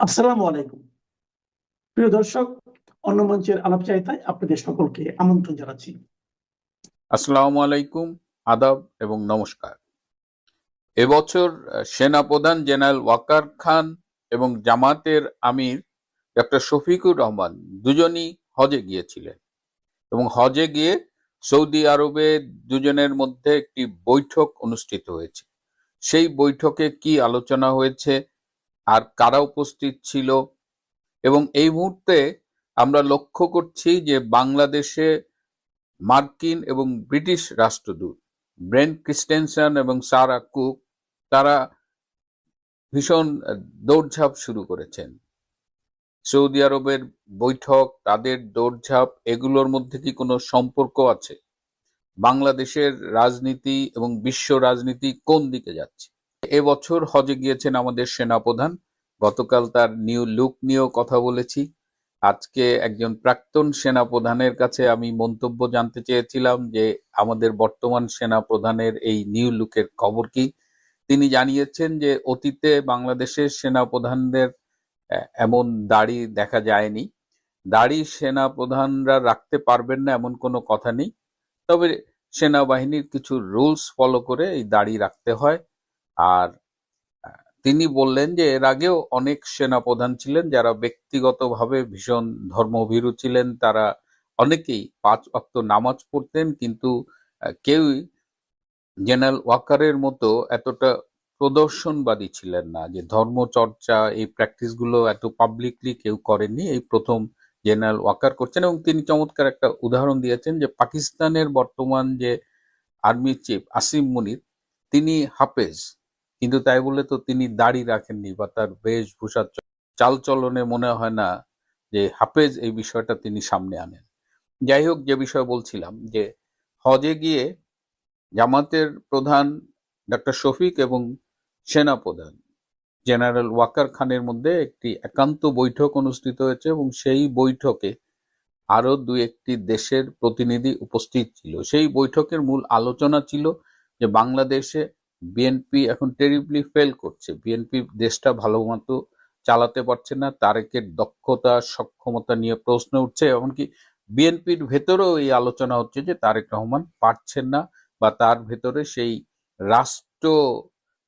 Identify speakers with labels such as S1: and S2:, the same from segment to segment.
S1: আসসালামু আলাইকুম। প্রিয় দর্শক, অন্য মঞ্চের আলাপচারিতায় আপনাদের সকলকে আমন্ত্রণ জানাচ্ছি।
S2: আসসালামু আলাইকুম, আদাব এবং নমস্কার। এবছর সেনাপ্রধান জেনারেল ওয়াকার খান এবং জামাতের আমির ডক্টর শফিকুর রহমান দুজনই হজে গিয়েছিলেন এবং হজে গিয়ে সৌদি আরবে দুজনের মধ্যে একটি বৈঠক অনুষ্ঠিত হয়েছে। সেই বৈঠকে কি আলোচনা হয়েছে আর কারা উপস্থিত ছিল, এবং এই মুহূর্তে আমরা লক্ষ্য করছি যে বাংলাদেশে মার্কিন এবং ব্রিটিশ রাষ্ট্রদূত ব্রেন্ট ক্রিস্টেনসন এবং সারা কুক তারা ভীষণ দৌড়ঝাঁপ শুরু করেছেন। সৌদি আরবের বৈঠক, তাদের দৌড়ঝাঁপ, এগুলোর মধ্যে কি কোনো সম্পর্ক আছে? বাংলাদেশের রাজনীতি এবং বিশ্ব রাজনীতি কোন দিকে যাচ্ছে? এবছর হজে গিয়েছেন আমাদের সেনাপ্রধান। গতকাল তার নিউ লুক নিয়েও কথা বলেছি। আজকে একজন প্রাক্তন সেনাপ্রধানের কাছে আমি মন্তব্য জানতে চেয়েছিলাম যে আমাদের বর্তমান সেনাপ্রধানের এই নিউ লুকের খবর কি। তিনি জানিয়েছেন যে অতীতে বাংলাদেশের সেনাপ্রধানদের এমন দাড়ি দেখা যায়নি। দাড়ি সেনাপ্রধানরা রাখতে পারবেন না এমন কোনো কথা নেই, তবে সেনাবাহিনীর কিছু রুলস ফলো করে এই দাড়ি রাখতে হয়। আর তিনি বললেন যে এর আগেও অনেক সেনাপ্রধান ছিলেন যারা ব্যক্তিগতভাবে ভীষণ ধর্মভীরু ছিলেন, তারা অনেকেই 5 ওয়াক্ত নামাজ পড়তেন, কিন্তু কেউই জেনারেল ওয়াকারের মতো এতটা প্রদর্শনবাদী ছিলেন না, যে ধর্মচর্চা এই প্র্যাকটিসগুলো এত পাবলিকলি কেউ করেননি। এই প্রথম জেনারেল ওয়াকার করছেন, এবং তিনি চমৎকার একটা উদাহরণ দিয়েছেন যে পাকিস্তানের বর্তমান যে আর্মি চিফ আসিম মুনির, তিনি হাফেজ, কিন্তু তাই বলে তো তিনি দাড়ি রাখেননি বা তার বেশভূষা চালচলনে মনে হয় না যে হাফেজ এই বিষয়টা তিনি সামনে আনেন। যাই হোক, যে বিষয় বলছিলাম, যে হজে গিয়ে জামাতের প্রধান ডক্টর শফিক এবং সেনাপ্রধান জেনারেল ওয়াকার খানের মধ্যে একটি একান্ত বৈঠক অনুষ্ঠিত হয়েছে, এবং সেই বৈঠকে আরো 2-1টি দেশের প্রতিনিধি উপস্থিত ছিল। সেই বৈঠকের মূল আলোচনা ছিল যে বাংলাদেশে বিএনপি এখন টেরিবলি ফেল করছে, বিএনপি দেশটা ভালো মতো চালাতে পারছে না, তারেকের দক্ষতা সক্ষমতা নিয়ে প্রশ্ন উঠছে, এমনকি বিএনপির ভেতরেও এই আলোচনা হচ্ছে যে তারেক রহমান পারছেন না, বা তার ভেতরে সেই রাষ্ট্র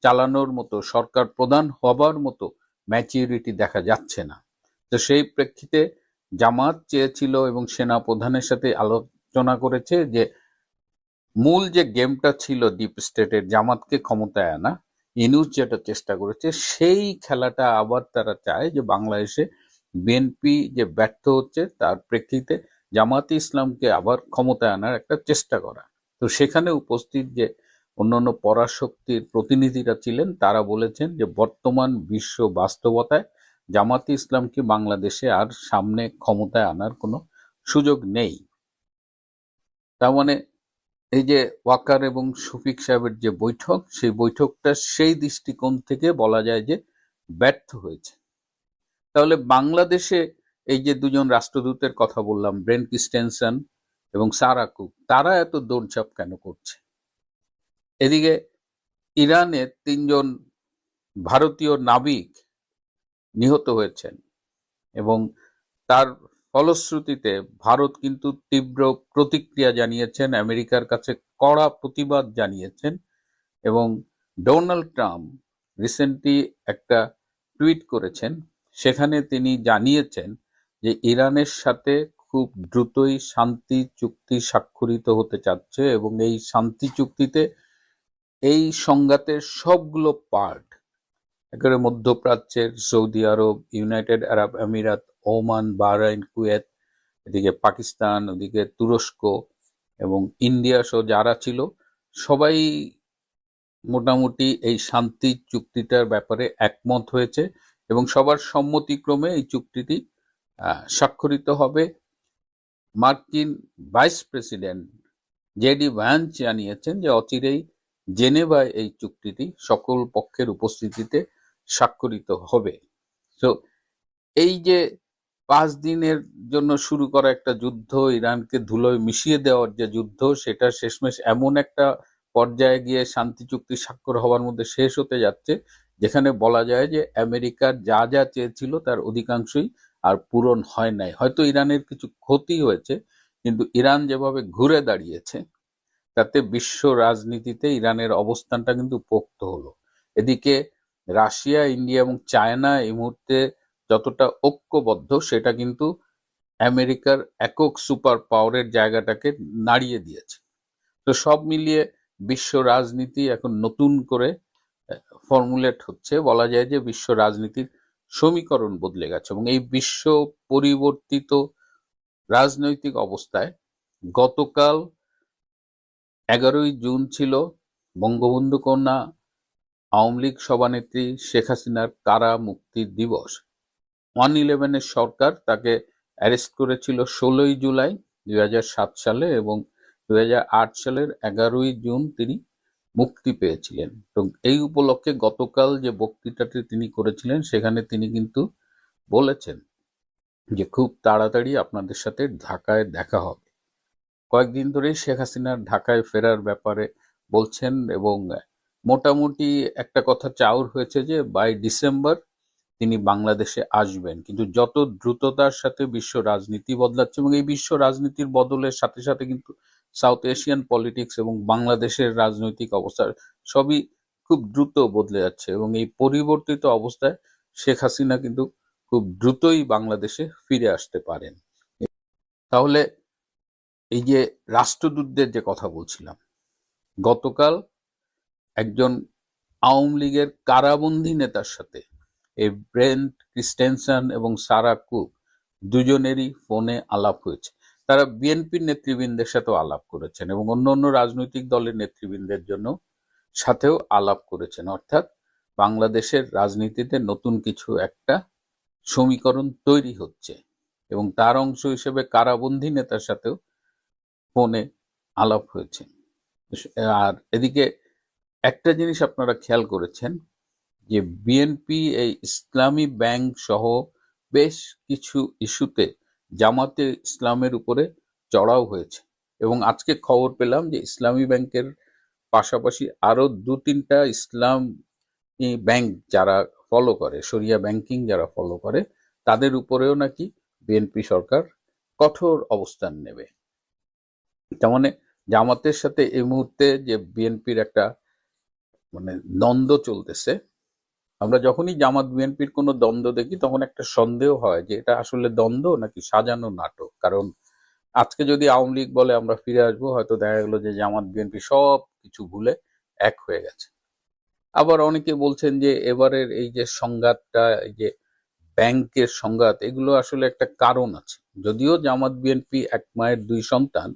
S2: চালানোর মতো, সরকার প্রধান হবার মতো ম্যাচিউরিটি দেখা যাচ্ছে না। তো সেই প্রেক্ষিতে জামাত চেয়েছিল এবং সেনা প্রধানের সাথে আলোচনা করেছে যে মূল যে গেমটা ছিল ডিপ স্টেটের জামাতকে ক্ষমতায় আনা, ইনুস যেটা চেষ্টা করেছে, সেই খেলাটা আবার তারা চায় যে বাংলাদেশে বিএনপি যে ব্যর্থ হচ্ছে তার প্রেক্ষিতে জামাতে ইসলামকে আবার ক্ষমতায় আনার একটা চেষ্টা করা। তো সেখানে উপস্থিত যে অন্যান্য পরাশক্তির প্রতিনিধিরা ছিলেন, তারা বলেছেন যে বর্তমান বিশ্ব বাস্তবতায় জামাতে ইসলামকে বাংলাদেশে আর সামনে ক্ষমতায় আনার কোনো সুযোগ নেই। তার মানে এই যে ওয়াকার এবং শফিক সাহেবের যে বৈঠক, সেই বৈঠকটা সেই দৃষ্টিকোণ থেকে বলা যায় যে ব্যর্থ হয়েছে। তাহলে বাংলাদেশে এই যে দুজন রাষ্ট্রদূতের কথা বললাম, ব্রেন্ট ক্রিস্টেনসন এবং সারা কুক, তারা এত দৌড়ঝাঁপ কেন করছে? এদিকে ইরানের 3জন ভারতীয় নাবিক নিহত হয়েছেন, এবং তার ফলশ্রুতিতে ভারত কিন্তু তীব্র প্রতিক্রিয়া জানিয়েছেন, আমেরিকার কাছে কড়া প্রতিবাদ জানিয়েছেন, এবং ডোনাল্ড ট্রাম্প রিসেন্টলি একটা টুইট করেছেন, সেখানে তিনি জানিয়েছেন যে ইরানের সাথে খুব দ্রুতই শান্তি চুক্তি স্বাক্ষরিত হতে যাচ্ছে, এবং এই শান্তি চুক্তিতে এই সংঘাতের সবগুলো পার্ট, একেবারে মধ্যপ্রাচ্যের সৌদি আরব, ইউনাইটেড আরব আমিরাত, ওমান, বাহরাইন, কুয়েত, এদিকে পাকিস্তান, ওদিকে তুরস্ক এবং ইন্ডিয়া সহ যারা ছিল, সবাই মোটামুটি এই শান্তি চুক্তিটার ব্যাপারে একমত হয়েছে, এবং সবার সম্মতিক্রমে এই চুক্তিটি স্বাক্ষরিত হবে। মার্কিন ভাইস প্রেসিডেন্ট জেডি ভ্যান্স জানিয়েছেন যে অচিরেই জেনেভায় এই চুক্তিটি সকল পক্ষের উপস্থিতিতে স্বাক্ষরিত হবে। তো এই যে 5 দিনের জন্য শুরু করা একটা যুদ্ধ, ইরানকে ধুলোয় মিশিয়ে দেওয়ার যে যুদ্ধ, সেটা শেষমেশ এমন একটা পর্যায়ে গিয়ে শান্তি চুক্তি স্বাক্ষর হওয়ার মধ্যে শেষ হতে যাচ্ছে যেখানে বলা যায় যে আমেরিকার যা যা চেয়েছিল তার অধিকাংশই আর পূরণ হয় নাই। হয়তো ইরানের কিছু ক্ষতি হয়েছে, কিন্তু ইরান যেভাবে ঘুরে দাঁড়িয়েছে তাতে বিশ্ব রাজনীতিতে ইরানের অবস্থানটা কিন্তু পোক্ত হলো। এদিকে রাশিয়া, ইন্ডিয়া এবং চায়না এই মুহূর্তে যতটা ঐক্যবদ্ধ, সেটা কিন্তু আমেরিকার একক সুপার পাওয়ারের জায়গাটাকে নাড়িয়ে দিয়েছে। তো সব মিলিয়ে বিশ্ব রাজনীতি এখন নতুন করে ফর্মুলেট হচ্ছে। বলা যায় যে বিশ্ব রাজনীতির সমীকরণ বদলে গেছে, এবং এই বিশ্ব পরিবর্তিত রাজনৈতিক অবস্থায় গতকাল 11ই জুন ছিল বঙ্গবন্ধু কন্যা আওয়ামী লীগ সভানেত্রী শেখ হাসিনার কারা মুক্তির দিবস। 111-এর সরকার তাকে অ্যারেস্ট করেছিল 16ই জুলাই 2007 সালে, এবং 2008 সালের 11ই জুন তিনি মুক্তি পেয়েছিলেন। তো এই উপলক্ষে গতকাল যে বক্তৃতাটি তিনি করেছিলেন, সেখানে তিনি কিন্তু বলেছেন যে খুব তাড়াতাড়ি আপনাদের সাথে ঢাকায় দেখা হবে। কয়েকদিন ধরেই শেখ হাসিনার ঢাকায় ফেরার ব্যাপারে বলছেন, এবং মোটামুটি একটা কথা চাউর হয়েছে যে বাই ডিসেম্বর তিনি বাংলাদেশে আসবেন। কিন্তু যত দ্রুততার সাথে বিশ্ব রাজনীতি বদলাচ্ছে, এবং এই বিশ্ব রাজনীতির বদলের সাথে সাথে কিন্তু সাউথ এশিয়ান পলিটিক্স এবং বাংলাদেশের রাজনৈতিক অবস্থা সবই খুব দ্রুত বদলে যাচ্ছে, এবং এই পরিবর্তিত অবস্থায় শেখ হাসিনা কিন্তু খুব দ্রুতই বাংলাদেশে ফিরে আসতে পারেন। তাহলে এই যে রাষ্ট্রদূতদের যে কথা বলছিলাম, গতকাল একজন আওয়ামী লীগের কারাবন্দী নেতার সাথে এই ব্রেন্ট ক্রিস্টেনসন এবং সারা কুক দুজনেরই ফোনে আলাপ হয়েছে। তারা বিএনপির নেতৃবৃন্দের সাথেও আলাপ করেছেন, এবং অন্য অন্য রাজনৈতিক দলের নেতৃবৃন্দের জন্য সাথেও আলাপ করেছেন। অর্থাৎ বাংলাদেশের রাজনীতিতে নতুন কিছু একটা সমীকরণ তৈরি হচ্ছে, এবং তার অংশ হিসেবে কারাবন্দী নেতার সাথেও ফোনে আলাপ হয়েছে। আর এদিকে একটা জিনিস আপনারা খেয়াল করেছেন যে বিএনপি এই ইসলামী ব্যাংক সহ বেশ কিছু ইস্যুতে জামাতে ইসলামের উপরে চড়াও হয়েছে, এবং আজকে খবর পেলাম যে ইসলামী ব্যাংকের পাশাপাশি আরো 2-3টা ইসলামী ব্যাংক যারা ফলো করে, শরিয়া ব্যাংকিং যারা ফলো করে, তাদের উপরেও নাকি বিএনপি সরকার কঠোর অবস্থান নেবে। তার মানে জামাতের সাথে এই মুহূর্তে যে বিএনপির একটা দ্বন্দ্ব চলতেছে, আমরা যখনই জামাত বিএনপির কোনো দ্বন্দ্ব দেখি তখন একটা সন্দেহ হয় যে এটা আসলে দ্বন্দ্ব নাকি সাজানো নাটক। কারণ আজকে যদি আওয়ামী লীগ বলে আমরা ফিরে আসবো, হয়তো দেখা গেল যে জামাত বিএনপি সব কিছু ভুলে এক হয়ে গেছে। আবার অনেকে বলছেন যে এবারের এই যে সংঘাতটা, এই যে ব্যাংকের সংঘাত, এগুলো আসলে একটা কারণ আছে। যদিও জামাত বিএনপি এক মায়ের দুই সন্তান,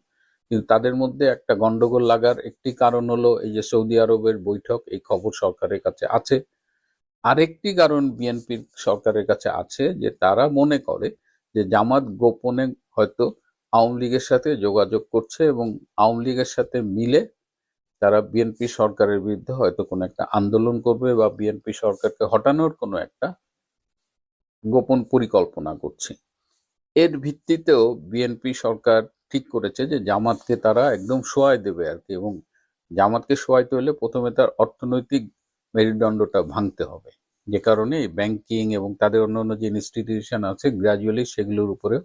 S2: কিন্তু তাদের মধ্যে একটা গন্ডগোল লাগার একটি কারণ হলো এই যে সৌদি আরবের বৈঠক, এই খবর সরকারের কাছে আছে। আরেকটি কারণ বিএনপির সরকারের কাছে আছে যে তারা মনে করে যে জামাত গোপনে হয়তো আওয়ামী লীগের সাথে যোগাযোগ করছে, এবং আওয়ামী লীগের সাথে মিলে তারা বিএনপি সরকারের বিরুদ্ধে হয়তো কোনো একটা আন্দোলন করবে, বা বিএনপি সরকারকে হটানোর কোনো একটা গোপন পরিকল্পনা করছে। এর ভিত্তিতেও বিএনপি সরকার ঠিক করেছে যে জামাতকে তারা একদম শোয়াই দেবে আর কি, এবং জামাতকে শোয়াইতে হলে প্রথমে তার অর্থনৈতিক মেরুদণ্ডটা ভাঙতে হবে, যে কারণে ব্যাংকিং এবং তাদের অন্যান্য যে ইনস্টিটিউশন আছে গ্রাজুয়ালি সেগুলোর উপরে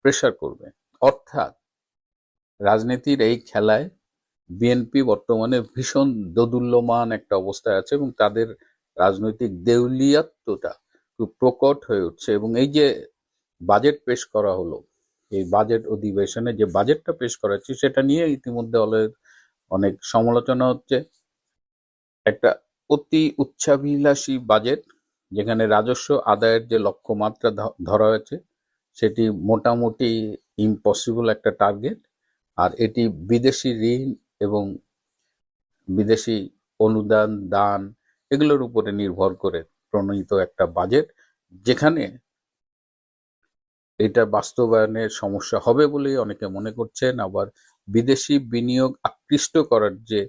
S2: প্রেসার করবে। অর্থাৎ রাজনীতির এই খেলায় বিএনপি বর্তমানে ভীষণ দোদুল্যমান একটা অবস্থায় আছে, এবং তাদের রাজনৈতিক দেউলিয়াত্বটা খুব প্রকট হয়ে উঠছে। এবং এই যে বাজেট পেশ করা হলো, এই বাজেট অধিবেশনে যে বাজেটটা পেশ করা হচ্ছে, সেটা নিয়ে ইতিমধ্যে অনেক সমালোচনা হচ্ছে। একটা অতি উচ্চাভিলাষী বাজেট, যেখানে রাজস্ব আদায়ের যে লক্ষ্যমাত্রা ধরা হয়েছে সেটি মোটামুটি ইম্পসিবল একটা টার্গেট। আর এটি বিদেশি ঋণ এবং বিদেশি অনুদান, দান, এগুলোর উপরে নির্ভর করে প্রণীত একটা বাজেট, যেখানে এটা বাস্তবায়নের সমস্যা হবে বলেই অনেকে মনে করছেন। আবার বিদেশি বিনিয়োগ আকৃষ্ট করার যে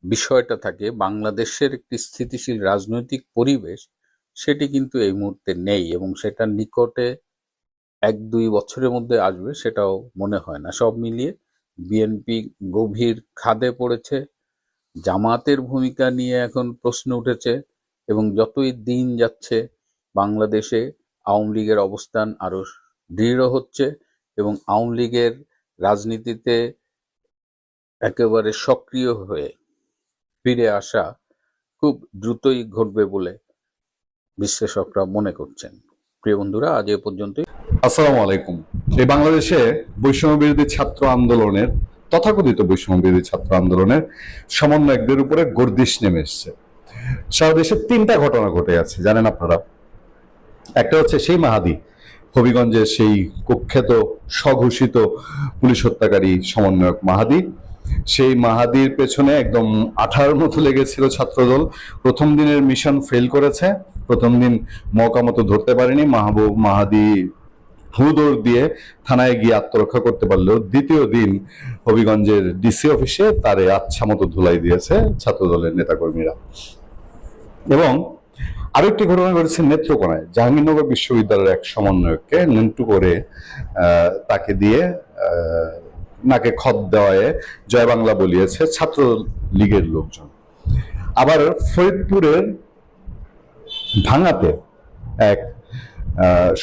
S2: বিষয়টা থাকে, বাংলাদেশের একটি স্থিতিশীল রাজনৈতিক পরিবেশ, সেটি কিন্তু এই মুহূর্তে নেই, এবং সেটা নিকটে 1-2 বছরের মধ্যে আসবে সেটাও মনে হয় না। সব মিলিয়ে বিএনপি গভীর খাদে পড়েছে। জামাতের ভূমিকা নিয়ে এখন প্রশ্ন উঠেছে এবং যতই দিন যাচ্ছে বাংলাদেশে আওয়ামী লীগের অবস্থান আরো দৃঢ় হচ্ছে এবং আওয়ামী লীগের রাজনীতিতে একেবারে সক্রিয় হয়ে ফিরে আসা খুব দ্রুতই ঘটবে বলে বিশ্লেষকরা মনে করছেন। প্রিয় বন্ধুরা, আজ এ পর্যন্তই।
S3: আসসালামু আলাইকুম। এই বাংলাদেশে বৈষম্য বিরোধী ছাত্র আন্দোলনের, তথাকথিত বৈষম্য বিরোধী ছাত্র আন্দোলনের সমন্বয়কদের উপরে গর্দিশ নেমে এসছে। সারা দেশে 3টা ঘটনা ঘটে আছে, জানেন আপনারা। একটা হচ্ছে সেই মাহাদি, হবিগঞ্জের সেই কুখ্যাত স্বঘোষিত পুলিশ হত্যাকারী সমন্বয়ক মাহাদি। সেই মাহাদির পেছনে একদম আঠার মতো লেগেছিল ছাত্রদল। প্রথম দিনের মিশন ফেল করেছে, প্রথম দিন মৌকা মতো ধরতে পারেনি। মাহাদি হুদৌড় দিয়ে থানায় গিয়ে আত্মরক্ষা করতে পারলেও দ্বিতীয় দিন হবিগঞ্জের ডিসি অফিসে তারে আচ্ছা মতো ধুলাই দিয়েছে ছাত্রদলের নেতাকর্মীরা। এবং আরো একটি ঘটনা ঘটেছে নেত্রকোনায়। জাহাঙ্গীরনগর বিশ্ববিদ্যালয়ের এক সমন্বয়ককে নেন্টু করে তাকে দিয়ে নাকে খত দেওয়ায় জয় বাংলা বলিয়েছে ছাত্র লীগের লোকজন। আবার ফরিদপুরের ভাঙাতে এক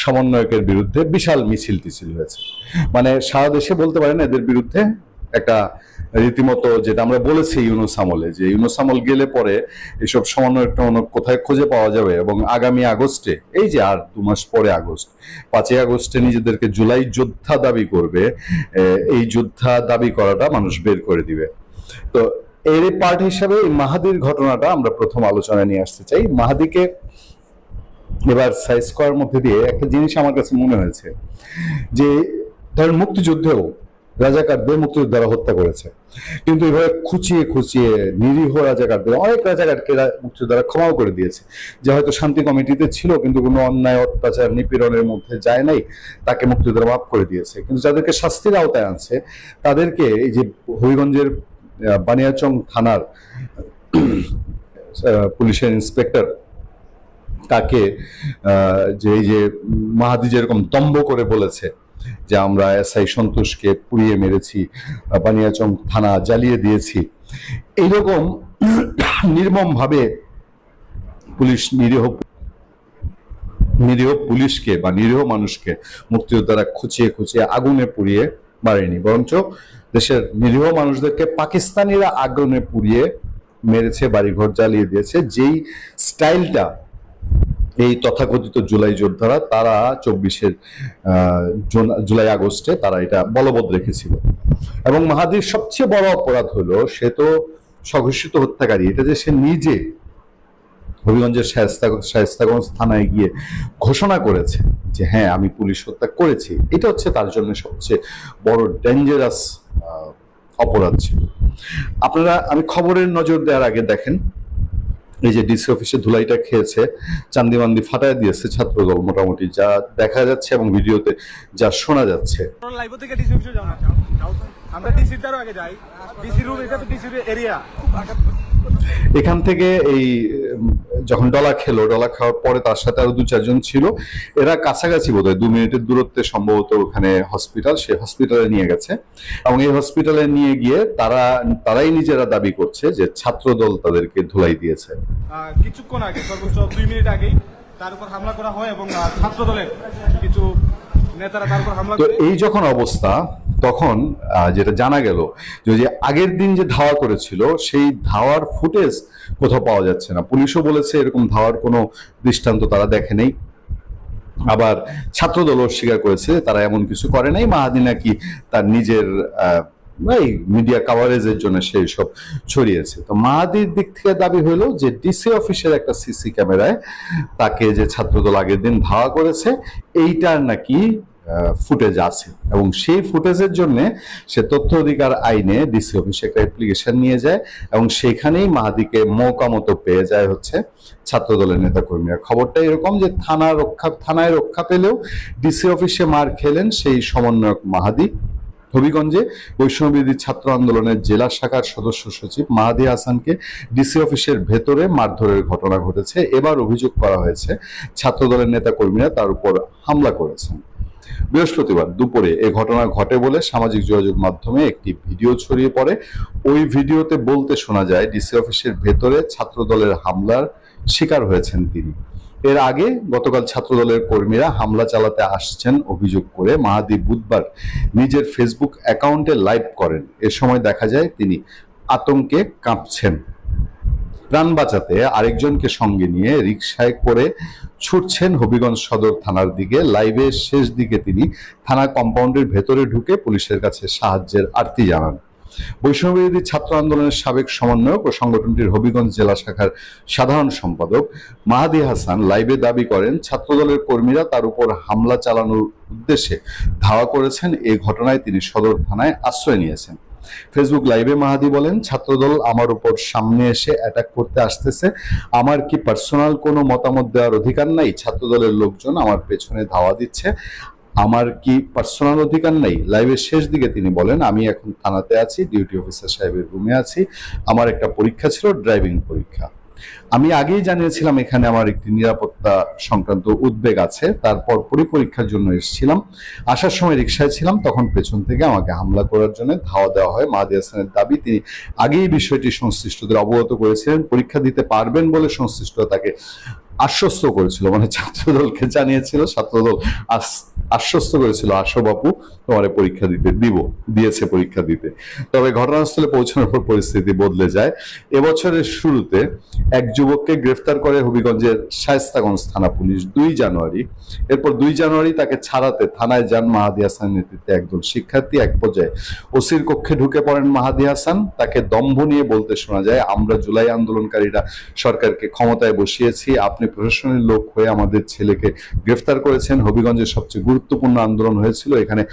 S3: সমন্বয়কের বিরুদ্ধে বিশাল মিছিল টিছিল হয়েছে। মানে সারা দেশে বলতে পারেন এদের বিরুদ্ধে একটা রীতিমতো, যেটা আমরা বলেছি ইউনুস আমলে, যে ইউনুস আমল গেলে পরে এসব সমন্বয়ক কোথায় খুঁজে পাওয়া যাবে। এবং আগামী আগস্টে, এই যে আর 2 মাস পরে আগস্ট, 5ই আগস্টে নিজেদেরকে জুলাই যোদ্ধা দাবি করবে। এই যোদ্ধা দাবি করাটা মানুষ বের করে দিবে। তো এর পার্ট হিসাবে এই মাহাদির ঘটনাটা আমরা প্রথম আলোচনায় নিয়ে আসতে চাই। মাহাদিকে এবার সাইজ করার মধ্যে দিয়ে একটা জিনিস আমার কাছে মনে হয়েছে, যে ধরেন মুক্তিযুদ্ধেও রাজাকারদের মুক্তিযোদ্ধারা হত্যা করেছে, কিন্তু এভাবে খুঁচিয়ে খুঁচিয়ে নিরীহ রাজাকারদের, অনেক রাজাকারকে মুক্তিযোদ্ধারা ক্ষমাও করে দিয়েছে। যে হয়তো শান্তি কমিটিতে ছিল কিন্তু কোনো অন্যায় অত্যাচার নিপীড়নের মধ্যে যায় নাই, তাকে মুক্তিযোদ্ধারা মাফ করে দিয়েছে। কিন্তু যাদেরকে শাস্তির আওতায় আনছে তাদেরকে, এই যে হবিগঞ্জের বানিয়াচং থানার পুলিশের ইন্সপেক্টর, তাকে যে এই যে মাহাদি যেরকম দম্ভ করে বলেছে যে আমরা এসআই সন্তোষকে পুড়িয়ে মেরেছি, বানিয়াচং থানা জ্বালিয়ে দিয়েছি, এইরকম নির্মম ভাবে পুলিশ নিরীহ পুলিশকে বা নিরীহ মানুষকে মুক্তিযোদ্ধারা খুঁচিয়ে খুঁচিয়ে আগুনে পুড়িয়ে মারেনি, বরঞ্চ দেশের নিরীহ মানুষদেরকে পাকিস্তানিরা আগুনে পুড়িয়ে মেরেছে, বাড়িঘর জ্বালিয়ে দিয়েছে। যেই স্টাইলটা এই তথাকথিত জুলাই যোদ্ধারা, তারা 24 জুলাই আগস্টে তারা এটা বলবৎ রেখেছিল। এবং মাহাদির সবচেয়ে বড় অপরাধ হলো, সে তো স্বঘোষিত হত্যাকারী, এটা যে সে নিজে হবিগঞ্জের শায়েস্তাগঞ্জ থানায় গিয়ে ঘোষণা করেছে যে হ্যাঁ আমি পুলিশ হত্যা করেছি, এটা হচ্ছে তার জন্য সবচেয়ে বড় ডেঞ্জারাস অপরাধ ছিল। আপনারা, আমি খবরের নজর দেওয়ার আগে দেখেন, এই যে ডিসি অফিসে ধুলাইটা খেয়েছে, চান্দিমান্দি ফাটায় দিয়েছে ছাত্রদল মোটামুটি, যা দেখা যাচ্ছে এবং ভিডিওতে যা শোনা যাচ্ছে। এখান থেকে এই যখন ডলা খাওয়ার পরে তার সাথে আরো 2-4 জন ছিল, এরা কাছাকাছি বোধহয় 2 মিনিটের দূরত্বে সম্ভবত ওখানে হসপিটাল, সে হসপিটালে নিয়ে গেছে। এবং এই হসপিটালে নিয়ে গিয়ে তারাই নিজেরা দাবি করছে যে ছাত্রদল তাদেরকে ধুলাই দিয়েছে।
S4: কিছুক্ষণ আগে, সর্বোচ্চ 2 মিনিট আগেই তার উপর হামলা করা হয় এবং ছাত্রদলের কিছু নেতারা তার উপর হামলা করে।
S3: তো এই যখন অবস্থা, তখন যেটা জানা গেল যে আগের দিন যে ধাওয়া করেছিল, সেই ধাওয়ার ফুটেজ কোথাও পাওয়া যাচ্ছে না। পুলিশও বলেছে এরকম ধাওয়ার কোনো দৃষ্টান্ত তারা দেখে নেই। আবার ছাত্রদল অস্বীকার করেছে তারা এমন কিছু করে নাই, মাহাদি নাকি তার নিজের মিডিয়া কাভারেজের জন্য সেই সব ছড়িয়েছে। তো মাহাদির দিক থেকে দাবি হলো যে ডিসি অফিসের একটা সিসি ক্যামেরায় তাকে যে ছাত্রদল আগের দিন ধাওয়া করেছে, এইটার নাকি ফুটেজ আছে। এবং সেই ফুটেজের জন্য সে তথ্য অধিকার আইনে ডিসি অফিসে একটা অ্যাপ্লিকেশন নিয়ে যায় এবং সেখানেই মাহাদিকে মৌকা মতো পেয়ে যায় হচ্ছে ছাত্রদলের নেতাকর্মীরা। খবরটা এরকম যে থানায় রক্ষা পেলেও ডিসি অফিসে মার খেলেন সেই সমন্বয়ক মাহাদি। হবিগঞ্জে বৈষম্যবিরোধী ছাত্র আন্দোলনের জেলা শাখার সদস্য সচিব মাহাদি হাসানকে ডিসি অফিসের ভেতরে মারধরের ঘটনা ঘটেছে। এবার অভিযোগ করা হয়েছে ছাত্রদলের নেতাকর্মীরা তার উপর হামলা করেছেন। বৃহস্পতিবার দুপুরে এ ঘটনা ঘটে বলে সামাজিক যোগাযোগ মাধ্যমে একটি ভিডিও ছড়িয়ে পড়ে। ওই ভিডিওতে বলতে শোনা যায়, ডিসি অফিসের ভেতরে ছাত্রদলের হামলার শিকার হয়েছেন তিনি। এর আগে গতকাল ছাত্রদলের কর্মীরা হামলা চালাতে আসছেন অভিযোগ করে মাহাদি বুধবার নিজের ফেসবুক অ্যাকাউন্টে লাইভ করেন। এ সময় দেখা যায় তিনি আতঙ্কে কাঁপছেন। প্রাণ বাঁচাতে আরেকজনকে সঙ্গে নিয়ে রিকশায় করে ছুটছেন হবিগঞ্জ সদর থানার দিকে। লাইভের শেষ দিকে তিনি থানা কম্পাউন্ডের ভেতরে ঢুকে পুলিশের কাছে সাহায্যের আর্তি জানান। বৈষম্যবিরোধী ছাত্র আন্দোলনের সাবেক সমন্বয়ক ও সংগঠনটির হবিগঞ্জ জেলা শাখার সাধারণ সম্পাদক মাহাদি হাসান লাইভে দাবি করেন, ছাত্রদলের কর্মীরা তার উপর হামলা চালানোর উদ্দেশ্যে ধাওয়া করেছেন। এই ঘটনায় তিনি সদর থানায় আশ্রয় নিয়েছেন। ফেসবুক লাইভে মাহাদি বলেন, ছাত্রদল আমার উপর সামনে এসে অ্যাটাক করতে আসতেছে, আমার কি পার্সোনাল কোনো মতামত দেওয়ার অধিকার নাই? ছাত্রদলের লোকজন আমার পেছনে ধাওয়া দিচ্ছে, আমার কি পার্সোনাল অধিকার নেই? লাইভের শেষ দিকে তিনি বলেন, আমি এখন থানাতে আছি, ডিউটি অফিসার সাহেবের রুমে আছি, আমার একটা পরীক্ষা ছিল, ড্রাইভিং পরীক্ষা। আমি আগেই জানিয়েছিলাম এখানে আমার একটি নিরাপত্তা সংক্রান্ত উদ্বেগ আছে, তারপর পরীক্ষার জন্য এসেছিলাম। আসার সময় রিকশায় ছিলাম, তখন পেছন থেকে আমাকে হামলা করার জন্য ধাওয়া দেওয়া হয়। মাহাদি হাসানের দাবি, তিনি আগেই বিষয়টি সংশ্লিষ্টদের অবগত করেছিলেন, পরীক্ষা দিতে পারবেন বলে সংশ্লিষ্টরা তাকে আশ্বস্ত করেছিল, মানে ছাত্রদলকে জানিয়েছিল, ছাত্রদল আশ্বস্ত করেছিল, আসো বাপু, তোমার পরীক্ষা দিয়েছে পরীক্ষা দিতে। তবে ঘটনাস্থলে পৌঁছানোর পর পরিস্থিতি বদলে যায়। এবছরের শুরুতে এক যুবককে গ্রেফতার করে হবিগঞ্জের শায়েস্তাগঞ্জ থানা পুলিশ 2 জানুয়ারি। এরপর 2 জানুয়ারি তাকে ছাড়াতে থানায় যান মাহাদি হাসানের নেতৃত্বে একদল শিক্ষার্থী। এক পর্যায়ে ওসির কক্ষে ঢুকে পড়েন মাহাদি হাসান। তাকে দম্ভ নিয়ে বলতে শোনা যায়, আমরা জুলাই আন্দোলনকারীরা সরকারকে ক্ষমতায় বসিয়েছি, আপনি প্রশাসনের লোক হয়ে আমাদের ছেলেকে গ্রেফতার করেছেন। হবিগঞ্জের সবচেয়ে গুরুত্বপূর্ণ আন্দোলন হয়েছিল, এখানে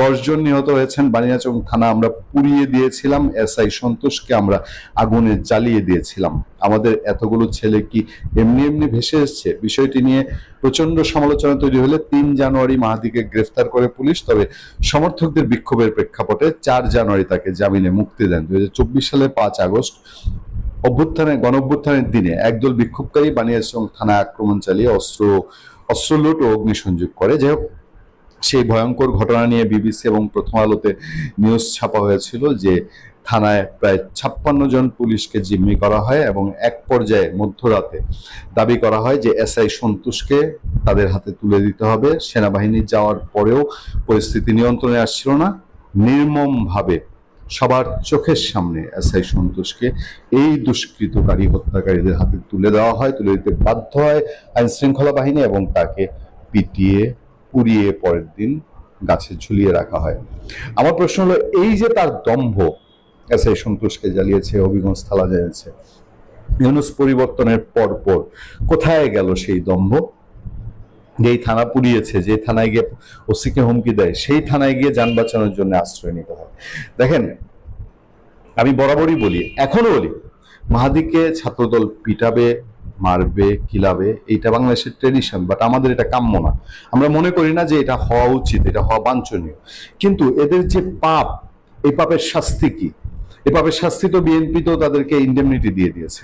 S3: 10 জন নিহত হয়েছেন। বানিয়াচং থানা আমরা পুড়িয়ে দিয়েছিলাম, এসআই সন্তোষকে আমরা আগুনে জ্বালিয়ে দিয়েছিলাম। আমাদের এতগুলো ছেলে কি এমনি এমনি ভেসে এসছে? বিষয়টি নিয়ে প্রচন্ড সমালোচনা তৈরি হলে 3 জানুয়ারি মাহাদিকে গ্রেফতার করে পুলিশ। তবে সমর্থকদের বিক্ষোভের প্রেক্ষাপটে 4 জানুয়ারি তাকে জামিনে মুক্তি দেন। 2024 সালের 5 আগস্ট গণ অভ্যুত্থানের দিনে একদল বিক্ষোভকারী বানিয়াচং থানায় আক্রমণ চালিয়ে অস্ত্র লুট ও অগ্নিসংযোগ করে। যাই হোক, সেই ভয়ঙ্কর ঘটনা নিয়ে বিবিসি এবং প্রথম আলোতে নিউজ ছাপা হয়েছিল যে থানায় প্রায় 56 জন পুলিশকে জিম্মি করা হয় এবং এক পর্যায়ে মধ্যরাতে দাবি করা হয় যে এসআই সন্তোষকে তাদের হাতে তুলে দিতে হবে। সেনাবাহিনী যাওয়ার পরেও পরিস্থিতি নিয়ন্ত্রণে আসছিল না। নির্মমভাবে সবার চোখের সামনে এসআই সন্তোষকে এই দুষ্কৃতকারী হত্যাকারীদের হাতে তুলে দেওয়া হয়, তুলে দিতে বাধ্য হয় আইন শৃঙ্খলা বাহিনী এবং তাকে পিটিয়ে পুড়িয়ে পরের দিন গাছে ঝুলিয়ে রাখা হয়। আমার প্রশ্ন হলো, এই যে তার দম্ভ, এসআই সন্তোষকে জ্বালিয়েছে, হবিগঞ্জ থানা জ্বালিয়েছে, ইউনূস পরিবর্তনের পর কোথায় গেল সেই দম্ভ? যেই থানা পুড়িয়েছে, যে থানায় গিয়ে ওসিকে হুমকি দেয়, সেই থানায় গিয়ে যান বাঁচানোর জন্য আশ্রয় নিতে হয়। দেখেন, আমি বরাবরই বলি, এখনো বলি, মাহাদিকে ছাত্রদল পিটাবে, মারবে, কিলাবে, এইটা বাংলাদেশের ট্রেডিশন, বাট আমাদের এটা কাম্য না। আমরা মনে করি না যে এটা হওয়া উচিত, এটা হওয়া বাঞ্ছনীয়। কিন্তু এদের যে পাপ, এই পাপের শাস্তি কি? এই পাপের শাস্তি তো বিএনপি তো তাদেরকে ইন্ডেমনিটি দিয়ে দিয়েছে।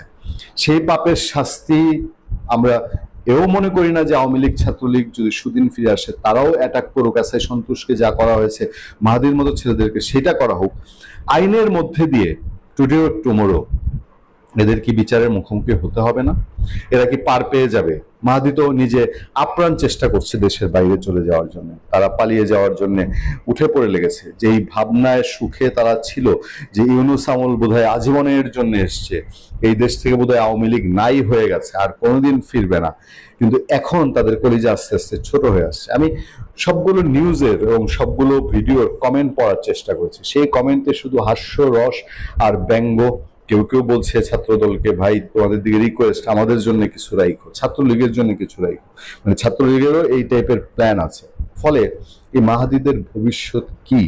S3: সেই পাপের শাস্তি আমরা এও মনে করি না যে আওয়ামী লীগ ছাত্রলীগ যদি সুদিন ফিরে আসে তারাও অ্যাটাক করুক, এসআই সন্তোষকে যা করা হয়েছে মাহাদির মতো ছেলেদেরকে সেটা করা হোক। আইনের মধ্যে দিয়ে টুডে অর টুমোরো এদের কি বিচারের মুখোমুখি হতে হবে না? এরা কি পার পেয়ে যাবে? মাহাদি তো নিজে আপ্রাণ চেষ্টা করছে দেশের বাইরে চলে যাওয়ার জন্য, তারা পালিয়ে যাওয়ার জন্য উঠে পড়ে লেগেছে। যেই ভাবনায় সুখে তারা ছিল যে ইউনূস আমল বোধহয় আজীবনের জন্য এসছে, এই দেশ থেকে বোধহয় আওয়ামী লীগ নাই হয়ে গেছে, আর কোনোদিন ফিরবে না, কিন্তু এখন তাদের কলিজা আস্তে আস্তে ছোট হয়ে আসছে। আমি সবগুলো নিউজের এবং সবগুলো ভিডিওর কমেন্ট পড়ার চেষ্টা করছি। সেই কমেন্টে শুধু হাস্য রস আর ব্যঙ্গ। কেউ কেউ বলছে ছাত্রদলকে, ভাই তোমাদের দিকে রিকোয়েস্ট, আমাদের জন্য কিছু রাইখো, ছাত্রলীগের জন্য কিছু রাইখো। মানে ছাত্রলীগেরও এই টাইপের প্ল্যান আছে। ফলে এই মাহাদিদের ভবিষ্যৎ কি,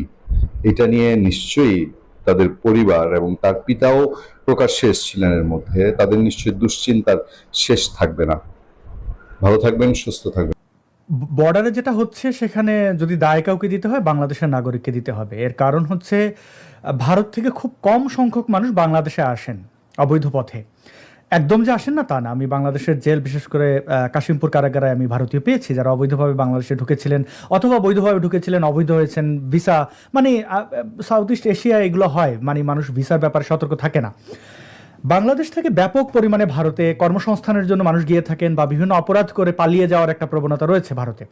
S3: এটা নিয়ে নিশ্চয়ই তাদের পরিবার এবং তার পিতাও প্রকাশ্যে এসেছিলেন এর মধ্যে, তাদের নিশ্চয়ই দুশ্চিন্তার শেষ থাকবে না। ভালো থাকবেন, সুস্থ থাকবেন।
S5: বর্ডারে যেটা হচ্ছে, সেখানে যদি দায় কাউকে দিতে হয়, বাংলাদেশের নাগরিককে দিতে হবে। এর কারণ হচ্ছে, ভারত থেকে খুব কম সংখ্যক মানুষ বাংলাদেশে আসেন অবৈধ পথে। একদম যে আসেন না তা না। আমি বাংলাদেশের জেল, বিশেষ করে কাশিমপুর কারাগারে আমি ভারতীয় পেয়েছি যারা অবৈধভাবে বাংলাদেশে ঢুকেছিলেন অথবা বৈধভাবে ঢুকেছিলেন, অবৈধ হয়েছেন। ভিসা, মানে সাউথ ইস্ট এশিয়া এগুলো হয়, মানে মানুষ ভিসার ব্যাপারে সতর্ক থাকে না। বাংলাদেশ থেকে ব্যাপক পরিমাণে ভারতে কর্মসংস্থানের জন্য মানুষ গিয়ে থাকেন বা বিভিন্ন অপরাধ করে পালিয়ে যাওয়ার একটা প্রবণতা রয়েছে ভারতে।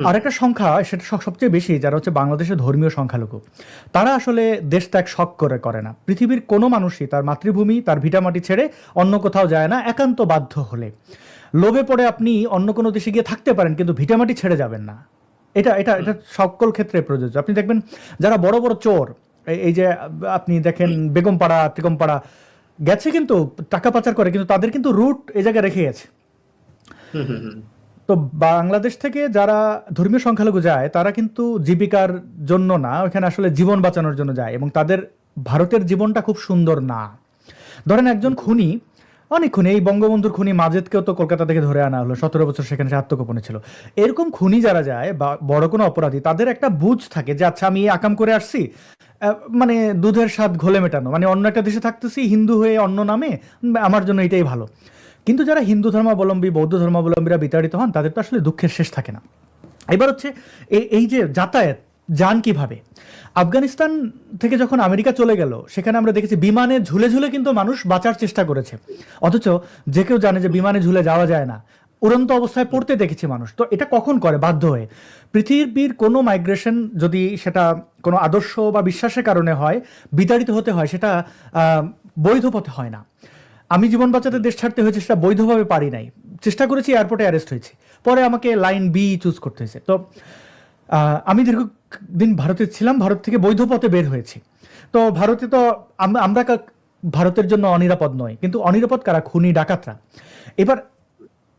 S5: আর একটা সংখ্যা, সেটা সবচেয়ে বেশি, যারা হচ্ছে বাংলাদেশের ধর্মীয় সংখ্যালঘু, তারা আসলে দেশ ত্যাগ শখ করে না। পৃথিবীর কোনো মানুষই তার মাতৃভূমি, তার ভিটামাটি ছেড়ে অন্য কোথাও যায় না একান্ত বাধ্য হলে। লোভে পড়ে আপনি অন্য কোনো দেশে গিয়ে থাকতে পারেন, কিন্তু ভিটামাটি ছেড়ে যাবেন না। এটা এটা এটা সকল ক্ষেত্রে প্রযোজ্য। আপনি দেখবেন যারা বড় বড় চোর, এই যে আপনি দেখেন বেগমপাড়া, ত্রিকমপাড়া গেছে, কিন্তু টাকা পাচার করে, কিন্তু তাদের কিন্তু রুট এই জায়গায় রেখে গেছে। তো বাংলাদেশ থেকে যারা ধর্মীয় সংখ্যালঘু যায়, তারা কিন্তু জীবিকার জন্য না, ওখানে আসলে জীবন বাঁচানোর জন্য যায়, এবং তাদের ভারতের জীবনটা খুব সুন্দর না। ধরেন একজন খুনি, অনেক খুনি, এই বঙ্গবন্ধুর খুনি মাজেদকেও তো কলকাতা থেকে ধরে আনা হলো, 17 বছর সেখানে সে আত্মগোপনে ছিল। এরকম খুনি যারা যায় বা বড় কোনো অপরাধী, তাদের একটা বুঝ থাকে যে আচ্ছা আমি আকাম করে আসছি, মানে দুধের স্বাদ ঘোলে মেটানো, মানে অন্য একটা দেশে থাকতেছি হিন্দু হয়ে অন্য নামে, আমার জন্য এটাই ভালো। কিন্তু যারা হিন্দু ধর্মাবলম্বী, বৌদ্ধ ধর্মাবলম্বীরা বিতাড়িত হন, তাদের তো আসলে দুঃখের শেষ থাকে না। এবার হচ্ছে এই যে যাতায়াত, যান কিভাবে? আফগানিস্তান থেকে যখন আমেরিকা চলে গেল, সেখানে আমরা দেখেছি বিমানে ঝুলে ঝুলে কিন্তু মানুষ বাঁচার চেষ্টা করেছে, অথচ যে কেউ জানে যে বিমানে ঝুলে যাওয়া যায় না, উড়ন্ত অবস্থায় পড়তে দেখেছি মানুষ। তো এটা কখন করে? বাধ্য হয়ে। পৃথিবীর কোনো মাইগ্রেশন যদি সেটা কোনো আদর্শ বা বিশ্বাসের কারণে হয়, বিতাড়িত হতে হয়, সেটা বৈধ পথে হয় না। আমি জীবন বাঁচাতে দেশ ছাড়তে হয়েছে, সেটা বৈধভাবে পারি নাই, চেষ্টা করেছি, এয়ারপোর্টে অ্যারেস্ট হয়েছি, পরে আমাকে লাইন বি চুজ করতে হয়েছে। তো আমি দীর্ঘদিন ভারতে ছিলাম, ভারত থেকে বৈধ পথে বের হয়েছি। তো ভারতে তো আমরা ভারতের জন্য অনিরাপদ নয়, কিন্তু অনিরাপদ কারা? খুনি ডাকাতরা। এবার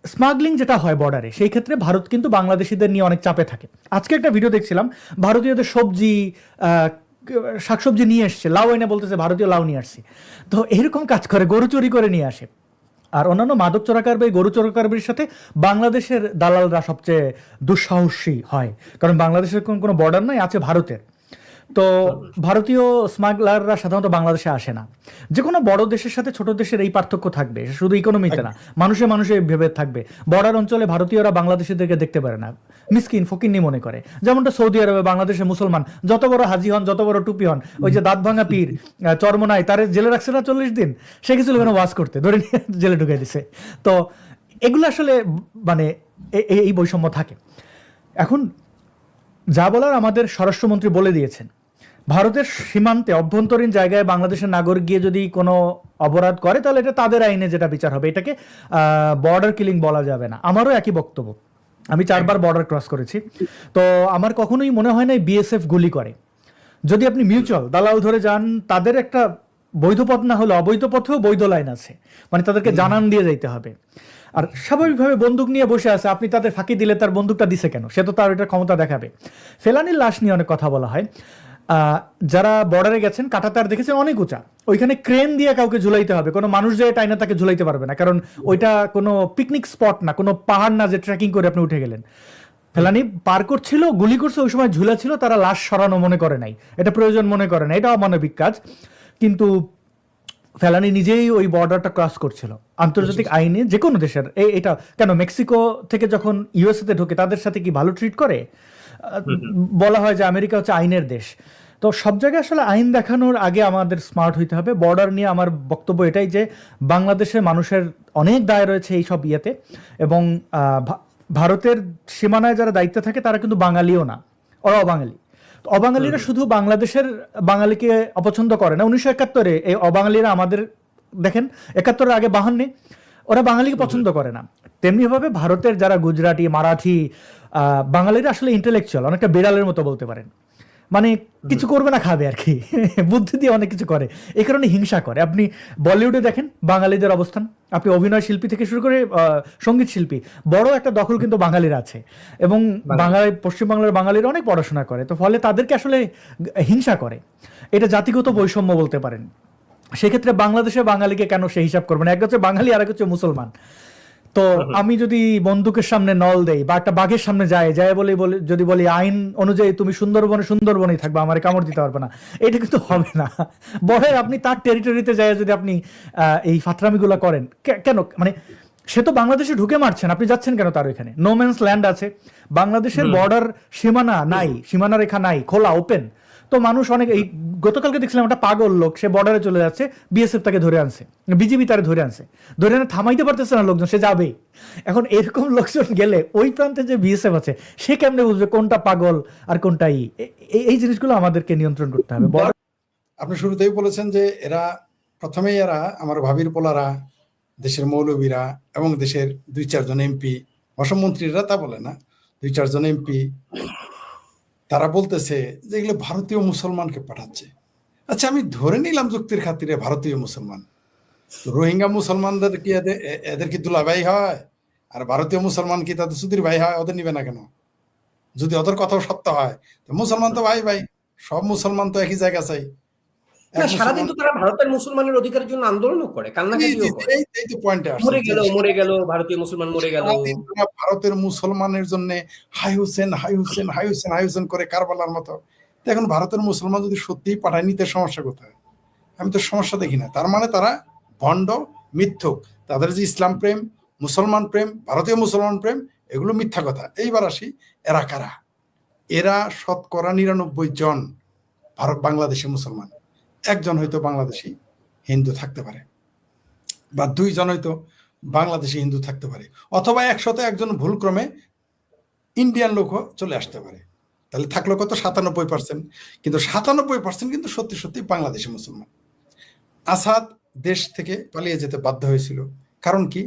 S5: স্মাগলিং যেটা হয় বর্ডারে, সেই ক্ষেত্রে ভারত কিন্তু বাংলাদেশিদের নিয়ে অনেক চাপে থাকে। আজকে একটা ভিডিও দেখছিলাম, ভারতীয়দের সবজি, শাকসবজি নিয়ে এসছে, লাউ এনে বলতেছে ভারতীয় লাউ নিয়ে আসছি। তো এরকম কাজ করে, গরু চুরি করে নিয়ে আসে। আর অন্যান্য মাদক চোরাকারবারি, গরু চোরাকারবারির সাথে বাংলাদেশের দালালরা সবচেয়ে দুঃসাহসী হয়, কারণ বাংলাদেশের কোনো বর্ডার নয়, আছে ভারতের। তো ভারতীয় স্মাগলাররা সাধারণত বাংলাদেশে আসে না। যে কোনো বড় দেশের সাথে ছোট দেশের এই পার্থক্য থাকবে, শুধু ইকোনমিতে না, মানুষে মানুষে ভেবে থাকবে। বর্ডার অঞ্চলে ভারতীয়রা বাংলাদেশিদেরকে দেখতে পারে না, মিসকিন ফকিন্নি মনে করে। যেমনটা সৌদি আরবে বাংলাদেশে মুসলমান যত বড় হাজি হন, যত বড় টুপি হন, ওই যে দাঁত ভাঙা পীর চরমনায়, তারে জেলে রাখছে না 40 দিন, সে কিছু ওখানে ওয়াজ করতে, ধরে নিয়ে জেলে ঢুকাই দিছে। তো এগুলো আসলে মানে এই বৈষম্য থাকে। এখন যা বলার আমাদের স্বরাষ্ট্রমন্ত্রী বলে দিয়েছেন, ভারতের সীমান্তে অভ্যন্তরীণ জায়গায় বাংলাদেশের নাগরিক গিয়ে যদি কোনো অপরাধ করে, তাহলে এটা তাদের আইনে যেটা বিচার হবে, এটাকে বর্ডার কিলিং বলা যাবে না। আমারও একই বক্তব্য। আমি 4 বার বর্ডার ক্রস করেছি, তো আমার কখনোই মনে হয় না বিএসএফ গুলি করে। যদি আপনি মিউচুয়াল দালাল ধরে যান, তাদের একটা বৈধ পথ না হলে অবৈধ পথেও বৈধ লাইন আছে, মানে তাদেরকে জানান দিয়ে যাইতে হবে। আর স্বাভাবিকভাবে বন্দুক নিয়ে বসে আছে, আপনি তাদের ফাঁকি দিলে তার বন্দুকটা দিছে কেন? সে তো তার এটা ক্ষমতা দেখাবে। ফেলানির লাশ নিয়ে অনেক কথা বলা হয়। যারা বর্ডারে গেছেন, কাঁটাতার দেখেছেন অনেক উঁচা, ওইখানে ক্রেন দিয়ে কাউকে ঝুলাইতে হবে, কোনো মানুষ যে টাইনা তাকে ঝুলাইতে পারবে না, কারণ ওইটা কোনো পিকনিক স্পট না, কোনো পাহাড় না যে ট্রেকিং করে আপনি উঠে গেলেন। ফেলানি পার করছিল, গুলি করছে, ওই সময় ঝুলা ছিল, তারা লাশ সরানো মনে করে নাই, এটা প্রয়োজন মনে করে না, এটা অমানবিক কাজ। কিন্তু ফেলানি নিজেই ওই বর্ডারটা ক্রস করছিল। আন্তর্জাতিক আইনে যে কোনো দেশের এটা কেন, মেক্সিকো থেকে যখন ইউএসএতে ঢোকে তাদের সাথে কি ভালো ট্রিট করে? বলা হয় যে আমেরিকা হচ্ছে আইনের দেশ। তো সব জায়গায় আসলে আইন দেখানোর আগে আমাদের স্মার্ট হইতে হবে। বর্ডার নিয়ে আমার বক্তব্য এটাই যে বাংলাদেশের মানুষের অনেক দায় রয়েছে এই সব ইয়েতে, এবং ভারতের সীমানায় যারা দায়িত্বে থাকে তারা কিন্তু বাঙালিও না, ওরা অবাঙালি। অবাঙালিরা শুধু বাংলাদেশের বাঙালিকে অপছন্দ করে না। 1971-এ এই অবাঙালিরা আমাদের দেখেন, 71-এর আগে 52-এ ওরা বাঙালিকে পছন্দ করে না। তেমনিভাবে ভারতের যারা গুজরাটি, মারাঠি, বাঙালিরা আসলে ইন্টেলেকচুয়াল, অনেকটা বিড়ালের মতো বলতে পারেন, মানে কিছু করবে না, খাবে আর কি, বুদ্ধি দিয়ে অনেক কিছু করে, এই কারণে হিংসা করে। আপনি বলিউডে দেখেন বাঙালিদের অবস্থান, আপনি অভিনয় শিল্পী থেকে শুরু করে সঙ্গীত শিল্পী, বড় একটা দখল কিন্তু বাঙালির আছে, এবং পশ্চিমবাংলার বাঙালিরা অনেক পড়াশোনা করে, তো ফলে তাদেরকে আসলে হিংসা করে। এটা জাতিগত বৈষম্য বলতে পারেন। সেক্ষেত্রে বাংলাদেশে বাঙালিকে কেন সে হিসাব করবেন? এক হচ্ছে বাঙালি, আর এক হচ্ছে মুসলমান। তো আমি যদি বন্দুকের সামনে নল দেই বা একটা বাঘের সামনে যায় যদি বলি আইন অনুযায়ী তুমি সুন্দরবনেই থাকবে, আমার কামড় দিতে পারবে না, এটা কিন্তু হবে না। বড় আপনি তার টেরিটরিতে যায় যদি আপনি এই ফাতরামিগুলো করেন, কেন? মানে সে তো বাংলাদেশে ঢুকে মারছেন, আপনি যাচ্ছেন কেন তার ওইখানে? নোম্যান্স ল্যান্ড আছে, বাংলাদেশের বর্ডার সীমানা নাই, সীমানা রেখা নাই, খোলা ওপেন। তো মানুষ অনেক, এই গতকালকে দেখছিলাম একটা পাগল লোক, সে বর্ডারে চলে যাচ্ছে, বিএসএফ তাকে ধরে আনছে, বিজিবি তারে ধরে আনছে, ধরে এনে থামাইতে পারতেছে না লোকজন, সে যাবেই। এখন এরকম লোকজন গেলে ওই প্রান্তে যে বিএসএফ আছে সে কেমনে বুঝবে কোনটা পাগল আর কোনটা এই জিনিসগুলো আমাদেরকে নিয়ন্ত্রণ করতে হবে।
S6: আপনি শুরুতেই বলেছেন যে প্রথমেই আমার ভাবির পোলারা, দেশের মৌলবীরা এবং দেশের 2-4 জন এমপি, অসমমন্ত্রীরা তা বলে না, 2-4 জন এমপি তারা বলতেছে যে এগুলো ভারতীয় মুসলমানকে পাঠাচ্ছে। আচ্ছা, আমি ধরে নিলাম যুক্তির খাতিরে ভারতীয় মুসলমান, রোহিঙ্গা মুসলমানদের কি এদের কি দুলাভাই হয়? আর ভারতীয় মুসলমান কি তাদের সুধীর ভাই হয়? ওদের নিবে না কেন? যদি ওদের কথাও সত্য হয়, তো মুসলমান তো ভাই ভাই, সব মুসলমান তো একই জায়গা চাই।
S7: সারাদিন তো তারা ভারতের মুসলমানের অধিকারের জন্য আন্দোলনও করে, কান্নাকাটিও করে।
S6: এই তো পয়েন্টে আসছে,
S7: মরে গেল ভারতীয় মুসলমান, মরে গেল।
S6: ভারতের মুসলমানের জন্য হাই হুসেন হাই হুসেন হাই হুসেন হাই হুসেন করে কারবালার মতো। এখন ভারতের মুসলমান যদি সত্যিই পাঠায় নিতে সমস্যা কোথায়? আমি তো সমস্যা দেখি না। তার মানে তারা ভণ্ড, মিথ্যুক। তাদের যে ইসলাম প্রেম, মুসলমান প্রেম, ভারতীয় মুসলমান প্রেম, এগুলো মিথ্যা কথা। এইবার আসি, এরা কারা? এরা 99% জন বাংলাদেশি মুসলমান। একজন হয়তো বাংলাদেশি হিন্দু থাকতে পারে, বা 2 জন হয়তো বাংলাদেশি হিন্দু থাকতে পারে, অথবা 101 ভুলক্রমে ইন্ডিয়ান লোকও চলে আসতে পারে। তাহলে থাকলো কত? 97%। কিন্তু 97% কিন্তু সত্যি সত্যি বাংলাদেশি মুসলমান। আসাদ দেশ থেকে পালিয়ে যেতে বাধ্য হয়েছিল। কারণ কি?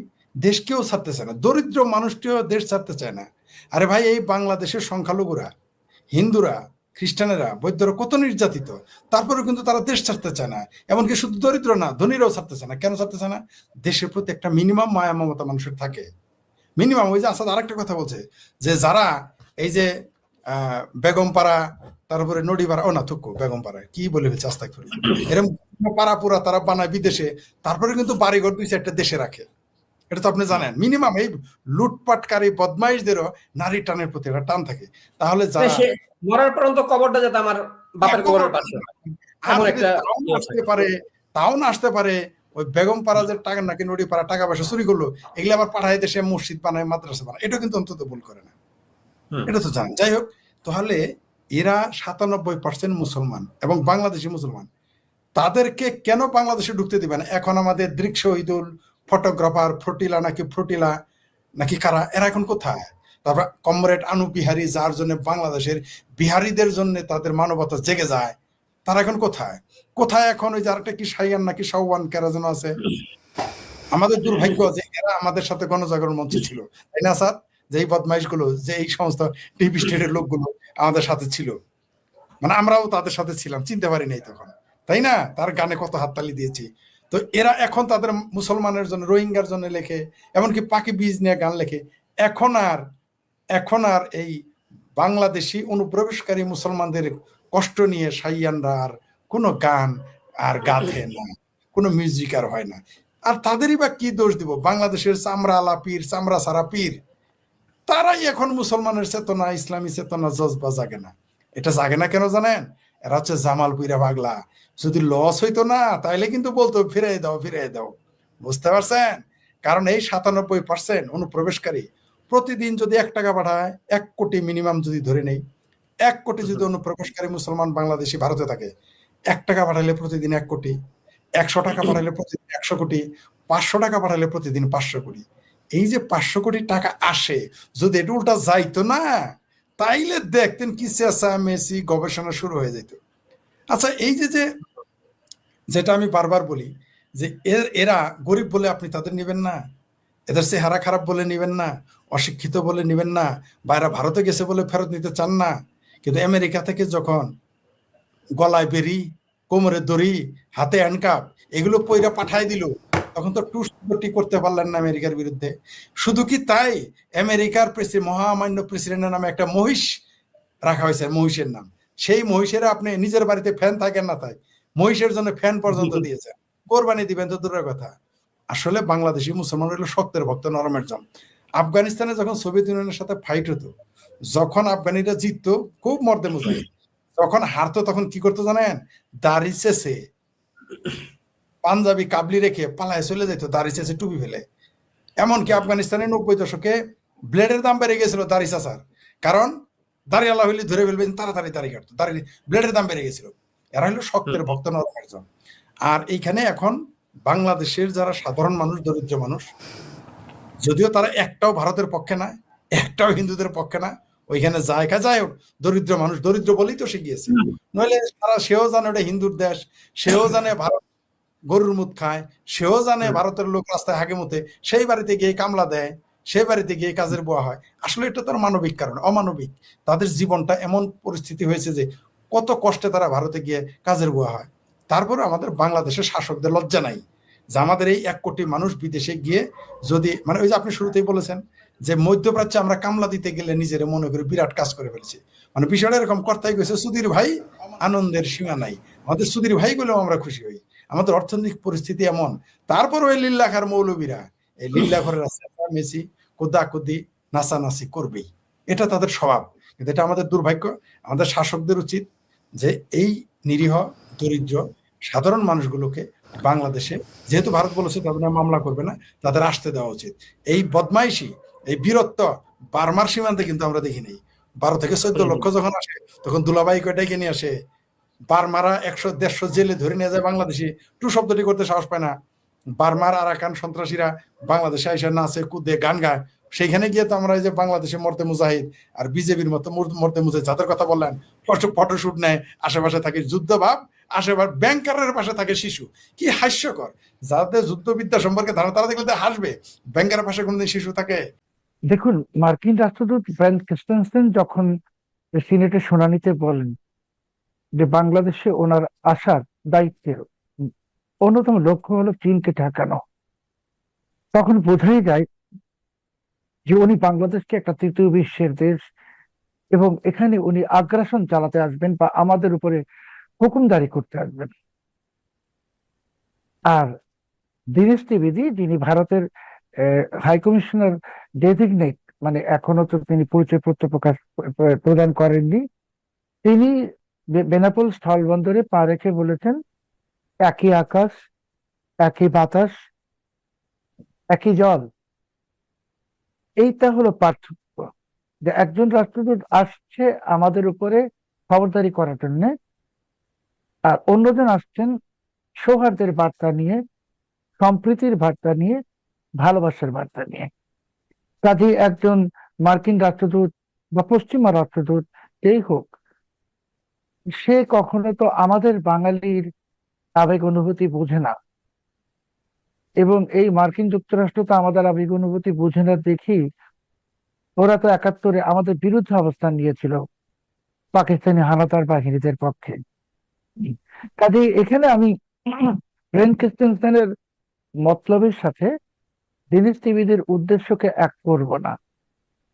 S6: দেশ কেউ ছাড়তে চায় না, দরিদ্র মানুষটিও দেশ ছাড়তে চায় না। আরে ভাই, এই বাংলাদেশের সংখ্যালঘুরা, হিন্দুরা, খ্রিস্টানেরা, বৌদ্ধরা কত নির্যাতিত, তারপরেও কিন্তু তারা দেশ ছাড়তে চায় না। এমনকি শুধু দরিদ্র না, ধনীরাও ছাড়তে চায় না। কেন ছাড়তে চায় না? দেশের প্রতি একটা মিনিমাম মায়া মমতা মানুষের থাকে, মিনিমাম। ওই যে আসাদ আরেকটা কথা বলছে যে যারা এই যে বেগমপাড়া, তারপরে নদীপাড়া, ও না থুকু বেগমপাড়া কি বলে ফেলছে, আস্তে করে এরকম পাড়া পুরা তারা বানায় বিদেশে, তারপরে কিন্তু বাড়িঘর 2-4টা দেশে রাখে। এটা তো আপনি জানেন। মিনিমাম এই লুটপাটকারী বদমাইশদেরও নারী টানের প্রতি একটা টান থাকে। তাহলে যারা
S7: মরার পর্যন্ত কবরটা যাতে আমার বাপের কবরের পাশে, এমন একটা
S6: আসতে পারে, তাও না আসতে পারে। ওই বেগমপাড়া যে টাকা নাকি নদীপাড়া টাকা পয়সা চুরি করলো, এগুলো আবার পাঠায় দেশে মসজিদ বানায়, মাদ্রাসা বানায়। এটা কিন্তু অন্তত ভুল করে না, এটা তো জানেন। যাই হোক, তাহলে এরা 97% মুসলমান এবং বাংলাদেশি মুসলমান। তাদেরকে কেন বাংলাদেশে ঢুকতে দিবে না? এখন আমাদের দৃক শহীদুল, ফটোগ্রাফার ফ্রুটিলা নাকি কারা, এরা এখন কোথায়? তারপর কমরেড আনু বিহারি, যার জন্য বাংলাদেশের বিহারীদের জন্য তাদের মানবতা জেগে যায়, তারা এখন কোথায়? এখন ওই যে আরেকটা কি শাইয়ান নাকি শাওয়ান কারা যেন আছে। আমাদের দুর্ভাগ্য যে এরা আমাদের সাথে গণজাগরণ মঞ্চে ছিল, তাই না স্যার? যে এই বদমাইশ গুলো, যে এই সমস্ত টিভি স্টেটের লোকগুলো আমাদের সাথে ছিল, মানে আমরাও তাদের সাথে ছিলাম, চিনতে পারি নাই তখন, তাই না? তার গানে কত হাততালি দিয়েছি। তো এরা এখন তাদের মুসলমানের জন্য, রোহিঙ্গার জন্য লেখে, এমনকি পাকি বীজ নিয়ে গান লেখে। এখন আর এই বাংলাদেশি অনুপ্রবেশকারী মুসলমানদের কষ্ট নিয়ে শাইয়ানরা আর কোনো গান আর গাথে না, কোনো মিউজিক আর হয় না। আর তাদেরই বা কি দোষ দিব? বাংলাদেশের চামড়া আলা পীর, চামড়া সারা পীর, তারাই এখন মুসলমানের চেতনা, ইসলামী চেতনা জজবা জাগে না। এটা জাগে না কেন জানেন? এরা হচ্ছে জামালপুরা পাগলা। যদি লস হইতো না, তাইলে কিন্তু বলতো ফিরাই দাও। বুঝতে পারছেন? কারণ এই 97% অনুপ্রবেশকারী প্রতিদিন যদি 1 টাকা পাঠায়, 1 কোটি মিনিমাম যদি ধরে নেই, 1 কোটি যদি অনুপ্রবেশকারী মুসলমান বাংলাদেশি ভারতে থাকে, 1 টাকা পাঠাইলে প্রতিদিন 1 কোটি, 100 টাকা পাঠাইলে প্রতিদিন 100 কোটি, 500 টাকা পাঠাইলে প্রতিদিন 500 কোটি। এই যে 500 কোটি টাকা আসে, যদি এটা উল্টা যাইতো না, তাইলে দেখতেন কি চেঁচামেচি গবেষণা শুরু হয়ে যেত। আচ্ছা, এই যেটা আমি বারবার বলি যে এরা গরিব বলে আপনি তাদের নিবেন না, এদের চেহারা খারাপ বলে নিবেন না, অশিক্ষিত বলে নিবেন না, বা এরা ভারতে গেছে বলে ফেরত নিতে চান না। কিন্তু আমেরিকা থেকে যখন গলায় বেরি, কোমরে দড়ি, হাতে হ্যান্ডকাপ, এগুলো পয়রা পাঠাই দিল, তখন তো টুটি করতে পারলেন না আমেরিকার বিরুদ্ধে। শুধু কি তাই, আমেরিকার মহামান্য প্রেসিডেন্টের নামে একটা মহিষ রাখা হয়েছে, মহিষের নাম। সেই মহিষের আপনি নিজের বাড়িতে ফ্যান থাকেন না, তাই মহিষের জন্য ফ্যান পর্যন্ত দিয়েছেন। কোরবানি দিবেন তো দূরের কথা। আসলে বাংলাদেশি মুসলমান হলো শক্তের ভক্ত, নরমের জম। আফগানিস্তানে যখন সোভিয়েত ইউনিয়নের সাথে ফাইট হতো, যখন আফগানিরা জিততো খুব মর্দে মুজাহিদ, যখন হারতো তখন কি করতো জানেন? দাড়ি চেষে, পাঞ্জাবি কাবলি রেখে পালায় চলে যেত, দাড়ি চেষে টুপি ফেলে। এমনকি আফগানিস্তানের 90 দশকে ব্লেডের দাম বেড়ে গেছিল দাড়ি চাষার। কারণ দাঁড়িয়ালা হইলে ধরে ফেলবেন, তাড়াতাড়ি দাড়ি কাটতো, দাড়ি ব্লেডের দাম বেড়ে গেছিল। এরা হলো শক্তের ভক্ত নরম একজন। আর এইখানে এখন বাংলাদেশের যারা সাধারণ মানুষ, দরিদ্র মানুষ, যদিও তারা একটাও ভারতের পক্ষে না, একটাও হিন্দুদের পক্ষে না, ওইখানে জায়গা যায় দরিদ্র মানুষ, দরিদ্র বলেই তো সে গিয়েছে, নইলে সেও জানে ওটা হিন্দুর দেশ, সেও জানে ভারত গরুর মুত খায়, সেও জানে ভারতের লোক রাস্তায় হাগে মুতে, সেই বাড়িতে গিয়ে কামলা দেয়, সেই বাড়িতে গিয়ে কাজের বুয়া হয়। আসলে এটা তার মানবিক কারণ, অমানবিক। তাদের জীবনটা এমন পরিস্থিতি হয়েছে যে কত কষ্টে তারা ভারতে গিয়ে কাজের বুয়া হয়। তারপরে আমাদের বাংলাদেশের শাসকদের লজ্জা নাই যে আমাদের এই 1 কোটি মানুষ বিদেশে গিয়ে যদি, মানে ওই যে আপনি শুরুতেই বলেছেন যে মধ্যপ্রাচ্যে আমরা কামলা দিতে গেলে নিজের মনে করে বিরাট কাজ করে ফেলছি, মানে বিষয়টা এরকম কর্তাই গেছে, সুধীর ভাই আনন্দের সীমা নাই, আমাদের সুধীর ভাই গুলো আমরা খুশি হই, আমাদের অর্থনৈতিক পরিস্থিতি এমন। তারপর ওই লিল্লাখার মৌলবীরা এই লিল্লাখরের মেসি কোদাকুদি নাচানাচি করবেই, এটা তাদের স্বভাব। কিন্তু এটা আমাদের দুর্ভাগ্য। আমাদের শাসকদের উচিত যে এই নিরীহ দরিদ্র সাধারণ মানুষগুলোকে বাংলাদেশে, যেহেতু ভারত বলেছে তাদের মামলা করবে না, তাদের আসতে দেওয়া উচিত। এই বদমাইশি, এই বীরত্ব বার্মার সীমান্তে কিন্তু আমরা দেখি নাই। 12 থেকে 14 লক্ষ যখন আসে তখন দুলাভাই কয়টাকে নিয়ে আসে, বার্মারা 100-150 জেলে ধরে নিয়ে যায় বাংলাদেশে, টু শব্দটি করতে সাহস পায় না। বার্মার আরাকান সন্ত্রাসীরা বাংলাদেশে এসে নাচে কুদে গান গায়, সেইখানে গিয়ে তো আমরা এই যে বাংলাদেশে মরতে মুজাহিদ আর বিজেপির মতো মরতে মুজাহিদ যাদের কথা বললেন, ফটোশুট নেয়, আশেপাশে থাকে যুদ্ধ ভাব, আশেপাশে ব্যাংকারের পাশে থাকে শিশু, কি হাস্যকর। যাদের যুদ্ধবিদ্যা সম্পর্কে ধারণা তারা দেখলে হাসবে, ব্যাংকারের পাশে কোনদিন শিশু থাকে?
S8: দেখুন, মার্কিন রাষ্ট্রদূত ব্রায়ান ক্রিস্টেনসেন যখন সিনেটে শুনানিতে বলেন যে বাংলাদেশে ওনার আসার দায়িত্বের অন্যতম লক্ষ্য হলো চীনকে ঠেকানো, তখন বোঝাই যায় যে উনি বাংলাদেশকে একটা তৃতীয় বিশ্বের দেশ এবং এখানে উনি আগ্রাসন চালাতে আসবেন বা আমাদের উপরে হুকুমদারি করতে আসবেন। আর দীনেশ ত্রিবেদী, যিনি ভারতের হাই কমিশনার ডেজিগনেট, মানে এখনো তো তিনি পরিচয়পত্র প্রদান করেননি, তিনি বেনাপোল স্থলবন্দরে পা রেখে বলেছেন একই আকাশ, একই বাতাস, একই জল। এইটা হলো পার্থক্য, যে একজন রাষ্ট্রদূত আসছে আমাদের উপরে খবরদারি করার জন্য, আর অন্যজন আসছেন সৌহার্দ্যের বার্তা নিয়ে, সম্প্রীতির বার্তা নিয়ে, ভালোবাসার বার্তা নিয়ে। কাজেই একজন মার্কিন রাষ্ট্রদূত বা পশ্চিমা রাষ্ট্রদূত যেই হোক, সে কখনো তো আমাদের বাঙালির আবেগ অনুভূতি বোঝে না, এবং এই মার্কিন যুক্তরাষ্ট্র তো আমাদের আবেগ অনুভূতি বোঝে না দেখি ওরা তো 71-এ আমাদের বিরুদ্ধে অবস্থান নিয়েছিল পাকিস্তানি হানাদার বাহিনীদের পক্ষে। কাজেই এখানে আমি ব্রায়ান ক্রিস্টেনসেনের মতলবের সাথে দীনেশ ত্রিবেদীর উদ্দেশ্যকে এক করব না।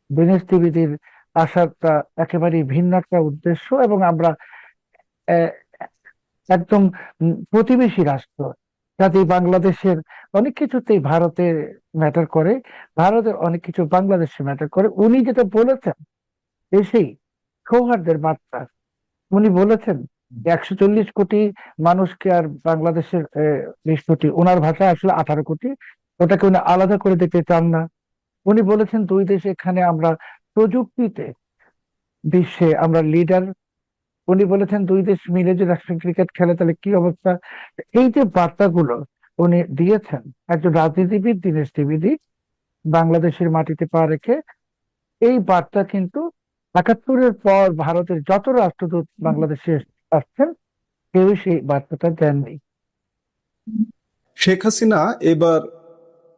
S8: দীনেশ ত্রিবেদীর আসারটা একেবারেই ভিন্ন একটা উদ্দেশ্য, এবং আমরা একদম প্রতিবেশী রাষ্ট্র, কাজেই বাংলাদেশের অনেক কিছুতেই ভারতের ম্যাটার করে, ভারতের অনেক কিছু বাংলাদেশে ম্যাটার করে। উনি যেটা বলেছেন এসেই সৌহার্দ্যের বার্তা, উনি বলেছেন 140 কোটি মানুষকে আর বাংলাদেশের 20 কোটি, ওনার ভাষায় আসলে 18 কোটি, ওটাকে উনি আলাদা করে দেখতে চান না। উনি বলেছেন দুই দেশ, এখানে আমরা প্রযুক্তিতে বিশ্বে আমরা লিডার। উনি বলেছেন দুই দেশ মিলে যে রাষ্ট্রীয় ক্রিকেট খেলে তাহলে কি অবস্থা। এই যে বার্তাগুলো উনি দিয়েছেন, একজন রাজনীতিবিদ দীনেশ ত্রিবেদী বাংলাদেশের মাটিতে পা রেখে, এই বার্তা কিন্তু 71-এর পর ভারতের যত রাষ্ট্রদূত বাংলাদেশে আসছেন কেউ সেই বার্তাটা দেননি।
S9: শেখ হাসিনা এবার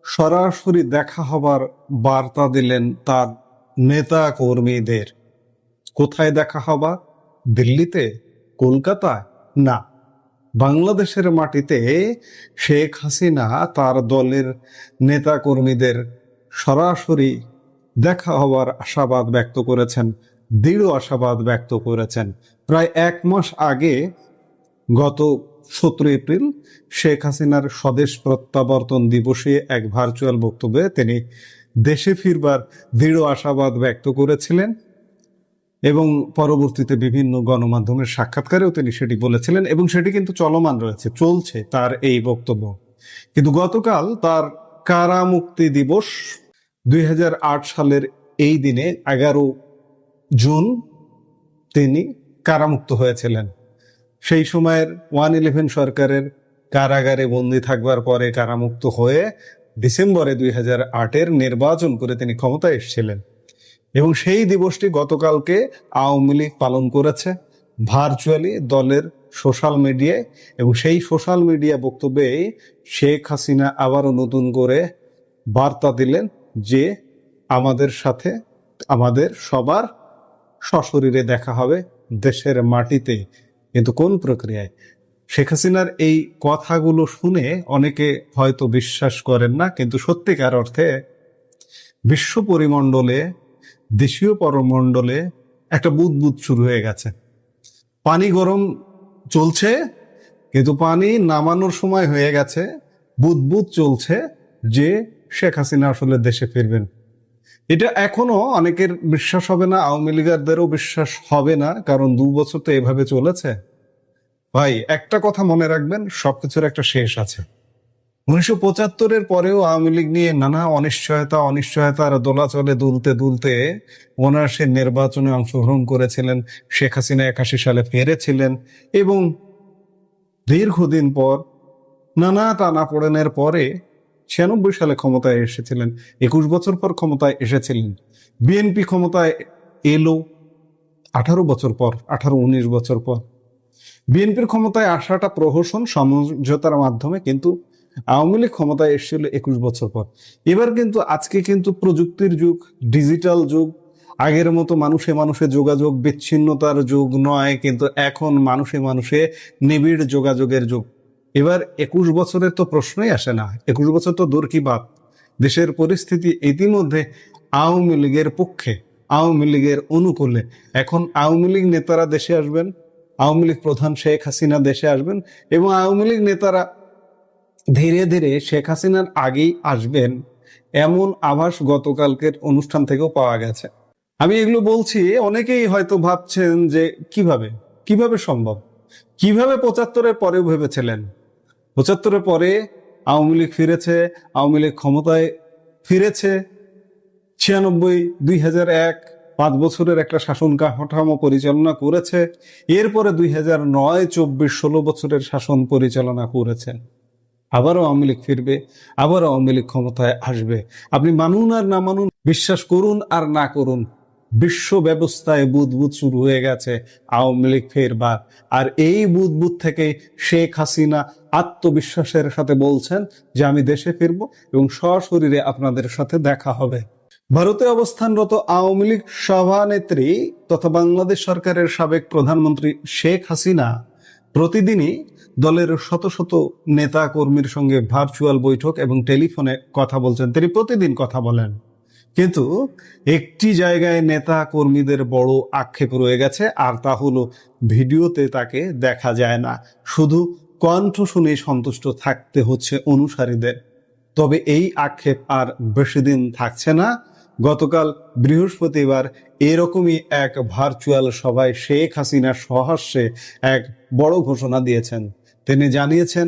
S9: সরাসরি দেখা হবার বার্তা দিলেন তার নেতা কর্মীদের। কোথায় দেখা হবা? দিল্লিতে, কলকাতায়? না, বাংলাদেশের মাটিতে শেখ হাসিনা তার দলের নেতা কর্মীদের সরাসরি দেখা হওয়ার আশাবাদ ব্যক্ত করেছেন, দৃঢ় আশাবাদ ব্যক্ত করেছেন। প্রায় 1 মাস আগে, গত 17 এপ্রিল শেখ হাসিনার স্বদেশ প্রত্যাবর্তন দিবসে এক ভার্চুয়াল বক্তব্যে তিনি দেশে ফিরবার দৃঢ় আশাবাদ ব্যক্ত করেছিলেন, এবং পরবর্তীতে বিভিন্ন গণমাধ্যমের সাক্ষাৎকারেও তিনি সেটি বলেছিলেন, এবং সেটি কিন্তু চলমান রয়েছে, চলছে তার এই বক্তব্য। কিন্তু গতকাল তার কারামুক্তি দিবস, 2008 সালের এই দিনে 11 জুন তিনি কারামুক্ত হয়েছিলেন। সেই সময়ের 111 সরকারের কারাগারে বন্দী থাকবার পরে কারামুক্ত হয়ে ডিসেম্বরে 2008-এর নির্বাচন করে তিনি ক্ষমতায় এসেছিলেন এবং সেই দিবসটি গতকালকে আওয়ামী লীগ পালন করেছে ভার্চুয়ালি দলের সোশ্যাল মিডিয়ায়। এবং সেই সোশ্যাল মিডিয়া বক্তব্যে শেখ হাসিনা আবারও নতুন করে বার্তা দিলেন যে আমাদের সাথে আমাদের সবার সশরীরে দেখা হবে দেশের মাটিতে। কিন্তু কোন প্রক্রিয়ায়? শেখ হাসিনার এই কথাগুলো শুনে অনেকে হয়তো বিশ্বাস করেন না, কিন্তু সত্যিকার অর্থে বিশ্ব পরিমণ্ডলে, দেশীয় পরমণ্ডলে একটা বুদবুদ শুরু হয়ে গেছে। পানি গরম চলছে, কিন্তু পানি নামানোর সময় হয়ে গেছে। বুদবুদ চলছে যে শেখ হাসিনা আসলে দেশে ফিরবেন। এটা এখনো অনেকের বিশ্বাস হবে না, আওয়ামী লীগারদেরও বিশ্বাস হবে না, কারণ 2 বছর তো এভাবে চলেছে। ভাই, একটা কথা মনে রাখবেন, সবকিছুর একটা শেষ আছে। 1975-এর পরেও আওয়ামী লীগ নিয়ে নানা অনিশ্চয়তার দোলাচলে দুলতে ওনার নির্বাচনে অংশগ্রহণ করেছিলেন। শেখ হাসিনা 81 সালে ফিরেছিলেন এবং দীর্ঘদিন পর নানা টানাপোড়েনের পরে 96 সালে ক্ষমতায় এসেছিলেন। 21 বছর পর ক্ষমতায় এসেছিলেন। বিএনপি ক্ষমতায় এলো 18 বছর পর, 18-19 বছর পর। বিএনপির ক্ষমতায় আসাটা প্রহসন, সমঝোতার মাধ্যমে, কিন্তু আওয়ামী লীগ ক্ষমতায় এসেছিল 21 বছর পর। এবার কিন্তু আজকে কিন্তু প্রযুক্তির যুগ, ডিজিটাল যুগ। আগের মতো মানুষে মানুষে যোগাযোগ বিচ্ছিন্নতার যুগ নয়, কিন্তু এখন মানুষে মানুষে নিবিড় যোগাযোগের যুগ। এবার 21 বছরের তো প্রশ্নই আসে না। 21 বছর তো দূর কি বাত। দেশের পরিস্থিতি ইতিমধ্যে আওয়ামী লীগের পক্ষে, আওয়ামী লীগের অনুকূলে। এখন আওয়ামী লীগ নেতারা দেশে আসবেন, আওয়ামী লীগ প্রধান শেখ হাসিনা দেশে আসবেন এবং আওয়ামী লীগ নেতারা ধীরে ধীরে শেখ হাসিনার আগেই আসবেন, এমন আভাস গতকালকের অনুষ্ঠান থেকেও পাওয়া গেছে। আমি এগুলো বলছি, অনেকেই হয়তো ভাবছেন যে কিভাবে সম্ভব, কিভাবে 75-এর পরেও ভেবেছিলেন। 75-এর পরে আওয়ামী লীগ ফিরেছে, আওয়ামী লীগ ক্ষমতায় ফিরেছে। 96, 2001, 5 বছরের একটা শাসন কাঠামো পরিচালনা করেছে। এরপরে 2009, 24, 16 বছরের শাসন পরিচালনা করেছে। আবারও আওয়ামী লীগ ফিরবে, আবারও আওয়ামী লীগ ক্ষমতায় আসবে। আপনি মানুন আর না মানুন, বিশ্বাস করুন আর না করুন, বিশ্ব ব্যবস্থায় বুদবুদ শুরু হয়ে গেছে আওয়ামী লীগ ফেরবার। আর এই বুদবুদ থেকে শেখ হাসিনা আত্মবিশ্বাসের সাথে বলছেন যে আমি দেশে ফিরবো এবং সশরীরে আপনাদের সাথে দেখা হবে। ভারতে অবস্থানরত আওয়ামী লীগ সভানেত্রী তথা বাংলাদেশ সরকারের সাবেক প্রধানমন্ত্রী শেখ হাসিনা প্রতিদিনই দলের শত শত নেতা কর্মীর সঙ্গে ভার্চুয়াল বৈঠক এবং টেলিফোনে কথা বলছেন। তিনি প্রতিদিন কথা বলেন, কিন্তু একটি জায়গায় নেতা কর্মীদের বড় আক্ষেপ রয়ে গেছে, আর তা হলো ভিডিওতে তাকে দেখা যায় না, শুধু কণ্ঠ শুনে সন্তুষ্ট থাকতে হচ্ছে অনুসারীদের। তবে এই আক্ষেপ আর বেশি দিন থাকছে না। গতকাল বৃহস্পতিবার এরকমই এক ভার্চুয়াল সভায় শেখ হাসিনা সহাস্যে এক বড় ঘোষণা দিয়েছেন। তিনি জানিয়েছেন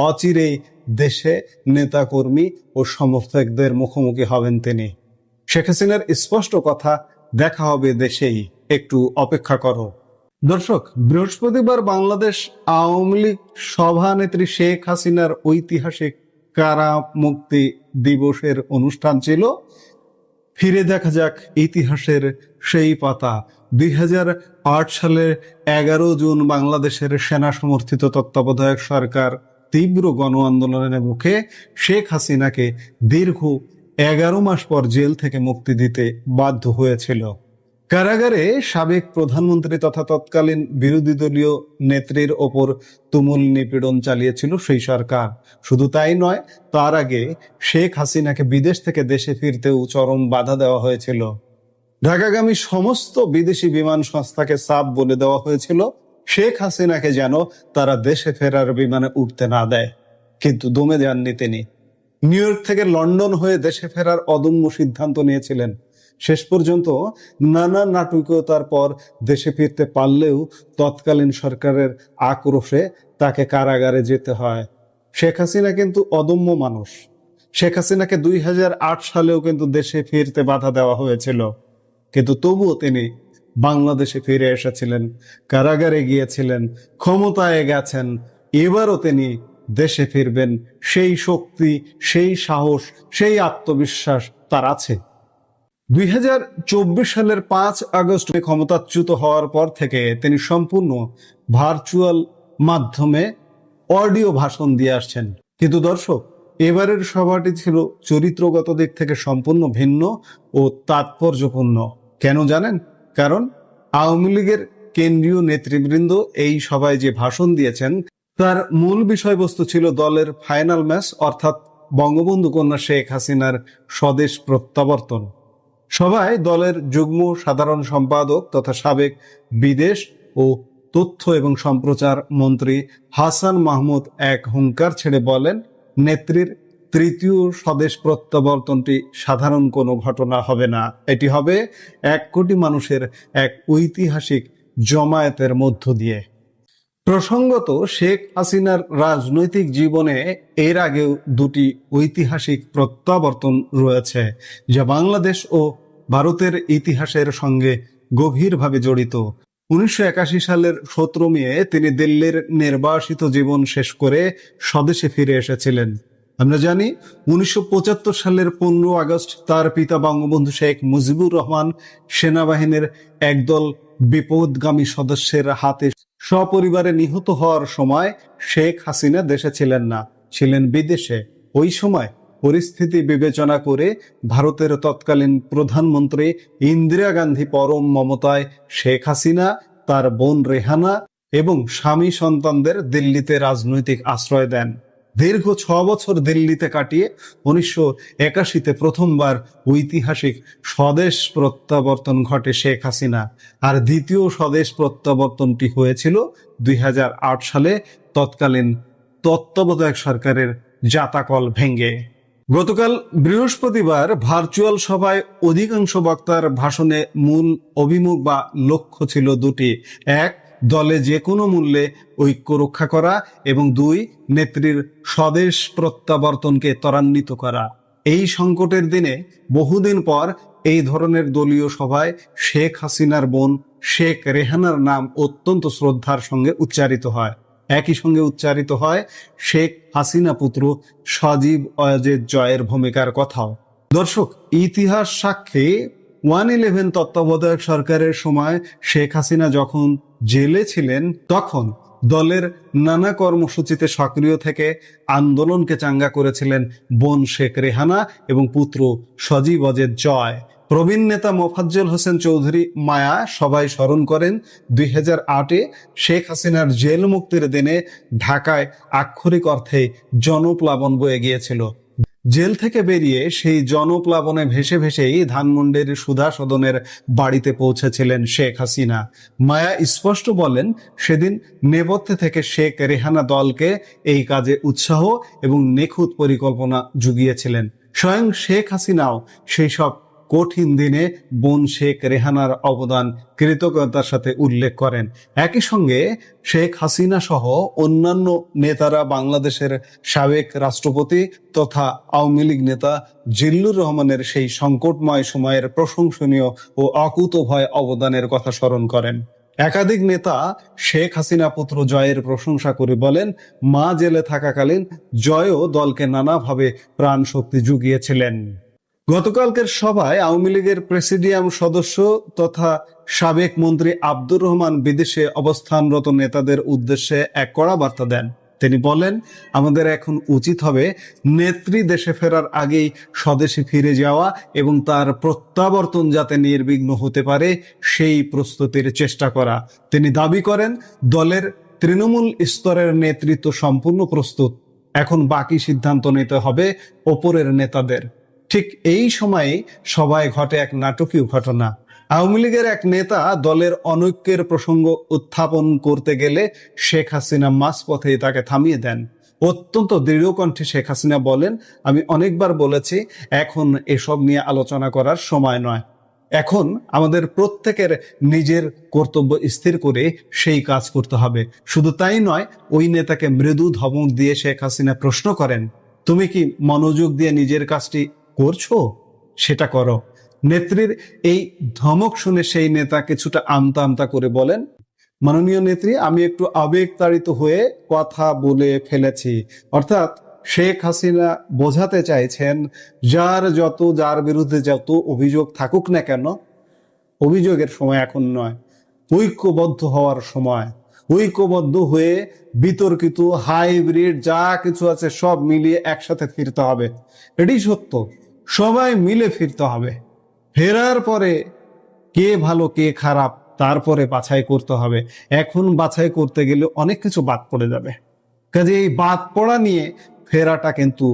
S9: অচিরেই দেশে নেতাকর্মী ও সমর্থকদের মুখোমুখি হবেন তিনি। শেখ হাসিনার স্পষ্ট কথা, দেখা হবে দেশেই, একটু অপেক্ষা করো। দর্শক, বৃহস্পতিবার বাংলাদেশ আওয়ামী লীগ সভানেত্রী শেখ হাসিনার ঐতিহাসিক কারা মুক্তি দিবসের অনুষ্ঠান ছিল। ফিরে দেখা যাক ইতিহাসের সেই পাতা। 2008 সালের 11 জুন বাংলাদেশের সেনা সমর্থিত তত্ত্বাবধায়ক সরকার তীব্র গণ আন্দোলনের মুখে শেখ হাসিনাকে দীর্ঘ 11 মাস পর জেল থেকে মুক্তি দিতে বাধ্য হয়েছিল। কারাগারে সাবেক প্রধানমন্ত্রী তথা তৎকালীন বিরোধী দলীয় নেত্রীর ওপর তুমুল নিপীড়ন চালিয়েছিল সেই সরকার। শুধু তাই নয়, তার আগে শেখ হাসিনাকে বিদেশ থেকে দেশে ফিরতেও চরম বাধা দেওয়া হয়েছিল। ঢাকাগামী সমস্ত বিদেশি বিমান সংস্থাকে চাপ বলে দেওয়া হয়েছিল শেখ হাসিনাকে যেন তারা দেশে ফেরার বিমানে উঠতে না দেয়, কিন্তু দমে যাননি তিনি। নিউ ইয়র্ক থেকে লন্ডন হয়ে দেশে ফেরার অদম্য সিদ্ধান্ত নিয়েছিলেন। শেষ পর্যন্ত নানা নাটকীয়তার পর দেশে ফিরতে পারলেও তৎকালীন সরকারের আক্রোশে তাকে কারাগারে যেতে হয়। শেখ হাসিনা কিন্তু অদম্য মানুষ। শেখ হাসিনাকে 2008 সালেও কিন্তু দেশে ফিরতে বাধা দেওয়া হয়েছিল, কিন্তু তবুও তিনি বাংলাদেশে ফিরে এসেছিলেন, কারাগারে গিয়েছিলেন, ক্ষমতায় গেছেন, এবারও তিনি দেশে ফিরবেন। সেই শক্তি, সেই সাহস, সেই আত্মবিশ্বাস তার আছে। 2024 সালের 5 আগস্ট ক্ষমতাচ্যুত হওয়ার পর থেকে তিনি সম্পূর্ণ ভার্চুয়াল মাধ্যমে অডিও ভাষণ দিয়ে আসছেন। কিন্তু দর্শক, এবারের সভাটি ছিল চরিত্রগত দিক থেকে সম্পূর্ণ ভিন্ন ও তাৎপর্যপূর্ণ। কেন জানেন? কারণ আওয়ামী লীগের কেন্দ্রীয় নেতৃবৃন্দ এই সভায় যে ভাষণ দিয়েছেন তার মূল বিষয়বস্তু ছিল দলের ফাইনাল ম্যাচ, অর্থাৎ বঙ্গবন্ধু কন্যা শেখ হাসিনার স্বদেশ প্রত্যাবর্তন। সভায় দলের যুগ্ম সাধারণ সম্পাদক তথা সাবেক বিদেশ ও তথ্য এবং সম্প্রচার মন্ত্রী হাসান মাহমুদ এক হুঙ্কার ছেড়ে বলেন, নেত্রীর তৃতীয় স্বদেশ প্রত্যাবর্তনটি সাধারণ কোনো ঘটনা হবে না, এটি হবে 1 কোটি মানুষের এক ঐতিহাসিক জমায়েতের মধ্য দিয়ে। প্রসঙ্গত, শেখ হাসিনার রাজনৈতিক জীবনে এর আগেও 2টি ঐতিহাসিক প্রত্যাবর্তন রয়েছে, যা বাংলাদেশ ও ভারতের ইতিহাসের সঙ্গে গভীরভাবে জড়িত। 1981 সালের 17 মে তিনি দিল্লির নির্বাসিত জীবন শেষ করে স্বদেশে ফিরে এসেছিলেন। আমরা জানি 1975 সালের 15 আগস্ট তার পিতা বঙ্গবন্ধু শেখ মুজিবুর রহমান সেনাবাহিনীর একদল বিপদগামী সদস্যের হাতে সপরিবারে নিহত হওয়ার সময় শেখ হাসিনা দেশে ছিলেন না, ছিলেন বিদেশে। ওই সময় পরিস্থিতি বিবেচনা করে ভারতের তৎকালীন প্রধানমন্ত্রী ইন্দিরা গান্ধী পরম মমতায় শেখ হাসিনা, তার বোন রেহানা এবং স্বামী সন্তানদের দিল্লিতে রাজনৈতিক আশ্রয় দেন। দীর্ঘ 6 বছর দিল্লিতে কাটিয়ে 1981-তে প্রথমবার ঐতিহাসিক স্বদেশ প্রত্যাবর্তন ঘটে শেখ হাসিনা। আর দ্বিতীয় স্বদেশ প্রত্যাবর্তনটি হয়েছিল 2008 সালে তৎকালীন তত্ত্বাবধায়ক সরকারের জাতাকল ভেঙে। গতকাল বৃহস্পতিবার ভার্চুয়াল সভায় অধিকাংশ বক্তার ভাষণে মূল অভিমুখ বা লক্ষ্য ছিল 2টি। 1, দলে যে কোনো মূল্যে ঐক্য রক্ষা করা এবং 2, নেত্রীর স্বদেশ প্রত্যাবর্তনকে ত্বরান্বিত করা। এই সংকটের দিনে বহুদিন পর এই ধরনের দলীয় সভায় শেখ হাসিনার বোন শেখ রেহানার নাম অত্যন্ত শ্রদ্ধার সঙ্গে উচ্চারিত হয়। একই সঙ্গে উচ্চারিত হয় শেখ হাসিনা পুত্র সজীব অয়াজের জয়ের ভূমিকার কথাও। দর্শক, ইতিহাস সাক্ষী 111 তত্ত্বাবধায়ক সরকারের সময় শেখ হাসিনা যখন জেলে ছিলেন তখন দলের নানা কর্মসূচিতে সক্রিয় থেকে আন্দোলনকে চাঙ্গা করেছিলেন বোন শেখ রেহানা এবং পুত্র সজীব অজের জয়। প্রবীণ নেতা মোফাজ্জল হোসেন চৌধুরী মায়া সবাই স্মরণ করেন 2008-এ শেখ হাসিনার জেল মুক্তির দিনে ঢাকায় আক্ষরিক অর্থে জনপ্লাবন বয়ে গিয়েছিল। জেল থেকে বেরিয়ে সেই জনপ্লাবনে ভেসে ভেসেই ধানমন্ডির সুধা সদনের বাড়িতে পৌঁছেছিলেন শেখ হাসিনা। মায়া স্পষ্ট বলেন, সেদিন নেপথ্যে থেকে শেখ রেহানা দলকে এই কাজে উৎসাহ এবং নিখুঁত পরিকল্পনা জুগিয়েছিলেন। স্বয়ং শেখ হাসিনাও সেই সব কঠিন দিনে বোন শেখ রেহানার অবদান কৃতজ্ঞতার সাথে উল্লেখ করেন। একই সঙ্গে শেখ হাসিনা সহ অন্যান্য নেতারা বাংলাদেশের সাবেক রাষ্ট্রপতি তথা আওয়ামী লীগ নেতা জিল্লুর রহমানের সেই সংকটময় সময়ের প্রশংসনীয় ও অকুতোভয় অবদানের কথা স্মরণ করেন। একাধিক নেতা শেখ হাসিনা পুত্র জয়ের প্রশংসা করে বলেন, মা জেলে থাকাকালীন জয়ও দলকে নানাভাবে প্রাণ শক্তি জুগিয়েছিলেন। গতকালকের সভায় আওয়ামী লীগের প্রেসিডিয়াম সদস্য তথা সাবেক মন্ত্রী আব্দুর রহমান বিদেশে অবস্থানরত নেতাদের উদ্দেশ্যে এক কড়া বার্তা দেন। তিনি বলেন, আমাদের এখন উচিত হবে নেত্রী দেশে ফেরার আগেই স্বদেশে ফিরে যাওয়া এবং তার প্রত্যাবর্তন যাতে নির্বিঘ্ন হতে পারে সেই প্রস্তুতির চেষ্টা করা। তিনি দাবি করেন, দলের তৃণমূল স্তরের নেতৃত্ব সম্পূর্ণ প্রস্তুত, এখন বাকি সিদ্ধান্ত নিতে হবে ওপরের নেতাদের। ঠিক এই সময়ে সভায় ঘটে এক নাটকীয় ঘটনা। আওয়ামী লীগের এক নেতা দলের অনৈক্যের প্রসঙ্গ উত্থাপন করতে গেলে শেখ হাসিনা মাঝপথেই তাকে থামিয়ে দেন। অত্যন্ত দৃঢ় কণ্ঠে শেখ হাসিনা বলেন, আমি অনেকবার বলেছি এখন এসব নিয়ে আলোচনা করার সময় নয়, এখন আমাদের প্রত্যেকের নিজের কর্তব্য স্থির করে সেই কাজ করতে হবে। শুধু তাই নয়, ওই নেতাকে মৃদু ধমক দিয়ে শেখ হাসিনা প্রশ্ন করেন, তুমি কি মনোযোগ দিয়ে নিজের কাজটি করছো? সেটা করো। নেত্রীর এই ধমক শুনে সেই নেতা কিছুটা আমতা আমতা করে বলেন, মাননীয় নেত্রী, আমি একটু আবেগতাড়িত হয়ে কথা বলে ফেলেছি। অর্থাৎ শেখ হাসিনা বোঝাতে চাইছেন, যার বিরুদ্ধে যত অভিযোগ থাকুক না কেন, অভিযোগের সময় এখন নয়, ঐক্যবদ্ধ হওয়ার সময়। ঐক্যবদ্ধ হয়ে বিতর্কিত হাইব্রিড যা কিছু আছে সব মিলিয়ে একসাথে ফিরতে হবে। এটাই সত্য, সবাই মিলে ফিরতে হবে। ফেরার পরে কে ভালো কে খারাপ তারপরে বাছাই করতে হবে। এখন বাছাই করতে গেলে অনেক কিছু বাদ পড়ে যাবে, কাজে এই বাদ পড়া নিয়ে ফেরাটা কিন্তু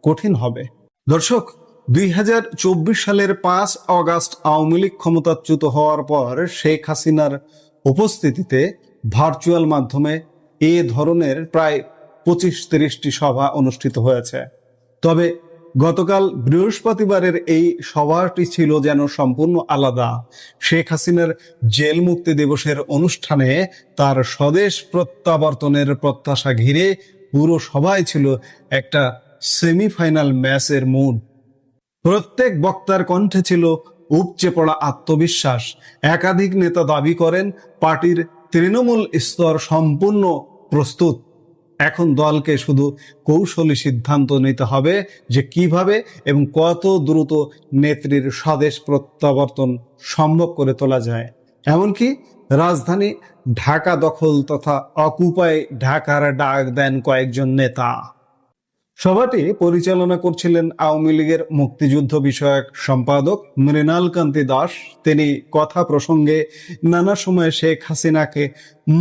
S9: কঠিন হবে। দর্শক, 2024 সালের 5 অগাস্ট আওয়ামী লীগ ক্ষমতাচ্যুত হওয়ার পর শেখ হাসিনার উপস্থিতিতে ভার্চুয়াল মাধ্যমে এ ধরনের প্রায় 25-30টি সভা অনুষ্ঠিত হয়েছে। তবে গতকাল বৃহস্পতিবারের এই সভাটি ছিল যেন সম্পূর্ণ আলাদা। শেখ হাসিনার জেল মুক্তি দিবসের অনুষ্ঠানে তার স্বদেশ প্রত্যাবর্তনের প্রত্যাশা ঘিরে পুরো সভায় ছিল একটা সেমিফাইনাল ম্যাচের মুড। প্রত্যেক বক্তার কণ্ঠে ছিল উপচে পড়া আত্মবিশ্বাস। একাধিক নেতা দাবি করেন পার্টির তৃণমূল স্তর সম্পূর্ণ প্রস্তুত। এখন দলকে শুধু কৌশলী সিদ্ধান্ত নিতে হবে যে কিভাবে এবং কত দ্রুত নেত্রীর স্বদেশ প্রত্যাবর্তন সম্ভব করে তোলা যায়। এমনকি রাজধানী ঢাকা দখল তথা অকুপাই ঢাকার ডাক দেন কয়েকজন নেতা। সভাটি পরিচালনা করছিলেন আওয়ামী লীগের মুক্তিযুদ্ধ বিষয়ক সম্পাদক মৃণাল কান্তি দাস। তিনি কথা প্রসঙ্গে নানা সময়ে শেখ হাসিনাকে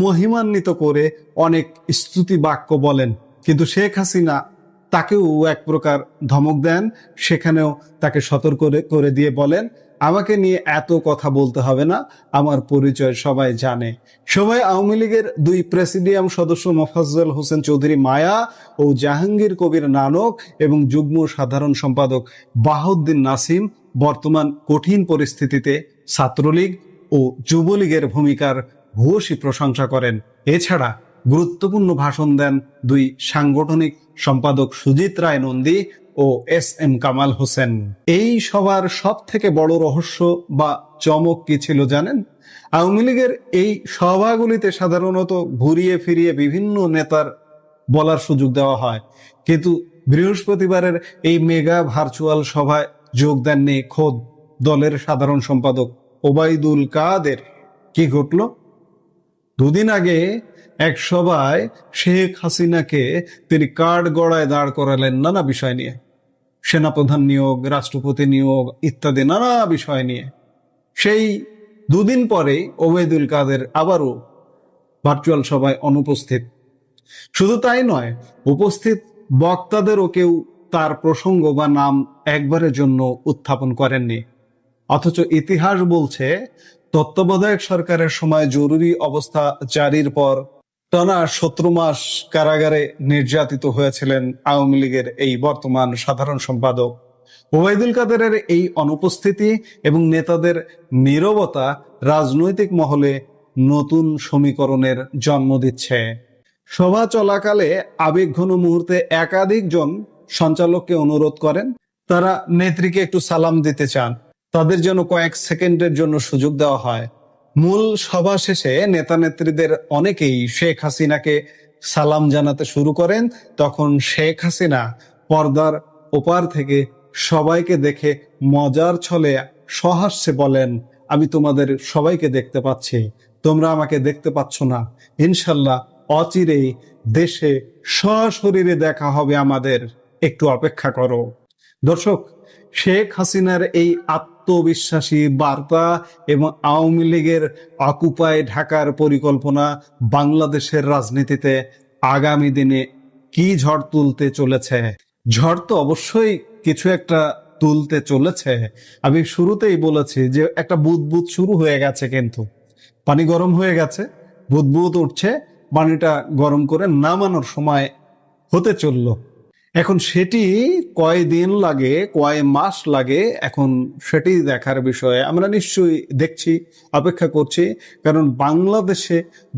S9: মহিমান্বিত করে অনেক স্তুতি বাক্য বলেন, কিন্তু শেখ হাসিনা তাকেও এক প্রকার ধমক দেন। সেখানেও তাকে সতর্ক করে দিয়ে বলেন, আমাকে নিয়ে এত কথা বলতে হবে না, আমার পরিচয় সবাই জানে। সবাই আওয়ামী লীগের 2 প্রেসিডিয়াম সদস্য মোফাজ্জল হোসেন চৌধুরী মায়া ও জাহাঙ্গীর কবির নানক এবং যুগ্ম সাধারণ সম্পাদক বাহাউদ্দিন নাসিম বর্তমান কঠিন পরিস্থিতিতে ছাত্রলীগ ও যুবলীগের ভূমিকার ভূয়সী প্রশংসা করেন। এছাড়া গুরুত্বপূর্ণ ভাষণ দেন 2 সাংগঠনিক সম্পাদক সুজিত রায় নন্দী ও SM কামাল হোসেন। এই সবার সব থেকে বড় রহস্য বা চমক কি ছিল জানেন? আওয়ামী লীগের এই সভাগুলিতে সাধারণত ঘুরিয়ে ফিরিয়ে বিভিন্ন নেতার বলার সুযোগ দেওয়া হয়, কিন্তু বৃহস্পতিবারের এই মেগা ভার্চুয়াল সভায় যোগ দেননি খোদ দলের সাধারণ সম্পাদক ওবায়দুল কাদের। কি ঘটল? 2 দিন আগে এক সভায় শেখ হাসিনাকে তিনি কাঠ গড়ায় দাঁড় করালেন নানা বিষয় নিয়ে, সেনাপ্রধান নিয়োগ, রাষ্ট্রপতি নিয়োগ ইত্যাদি নানা বিষয় নিয়ে। সেই 2 দিন পরে ওবায়দুল কাদের আবারও ভার্চুয়াল সভায় অনুপস্থিত। শুধু তাই নয়, উপস্থিত বক্তাদেরও কেউ তার প্রসঙ্গ বা নাম একবারের জন্য উত্থাপন করেননি। অথচ ইতিহাস বলছে তত্ত্বাবধায়ক সরকারের সময় জরুরি অবস্থা জারির পর টানা 17 মাস কারাগারে নির্যাতিত হয়েছিলেন আওয়ামী লীগের এই বর্তমান সাধারণ সম্পাদক। ওবায়দুল কাদেরের এই অনুপস্থিতি এবং নেতাদের নীরবতা রাজনৈতিক মহলে নতুন সমীকরণের জন্ম দিচ্ছে। সভা চলাকালে আবেগঘন মুহূর্তে একাধিক জন সঞ্চালককে অনুরোধ করেন তারা নেত্রীকে একটু সালাম দিতে চান, তাদের যেন কয়েক সেকেন্ডের জন্য সুযোগ দেওয়া হয়। মূল সভা শেষে নেতা নেত্রীদের অনেকেই শেখ হাসিনাকে সালাম জানাতে শুরু করেন। তখন শেখ হাসিনা পর্দার ওপার থেকে সবাইকে দেখে মজার ছলে সহাস্যে বলেন, আমি তোমাদের সবাইকে দেখতে পাচ্ছি, তোমরা আমাকে দেখতে পাচ্ছ না। ইনশাল্লাহ অচিরেই দেশে সশরীরে দেখা হবে আমাদের, একটু অপেক্ষা করো। দর্শক, শেখ হাসিনার এই আত্মবিশ্বাসী বার্তা এবং আওয়ামী লীগের অকুপাই ঢাকার পরিকল্পনা বাংলাদেশের রাজনীতিতে আগামী দিনে কি ঝড় তুলতে চলেছে? ঝড় তো অবশ্যই কিছু একটা তুলতে চলেছে। আমি শুরুতেই বলেছি যে একটা বুদবুদ শুরু হয়ে গেছে, কিন্তু পানি গরম হয়ে গেছে, বুদবুদ উঠছে, পানিটা গরম করে নামানোর সময় হতে চলল। এখন সেটি কয় দিন লাগে, কয় মাস লাগে, এখন সেটি দেখার বিষয়ে আমরা নিশ্চয়ই দেখছি, অপেক্ষা করছি। কারণ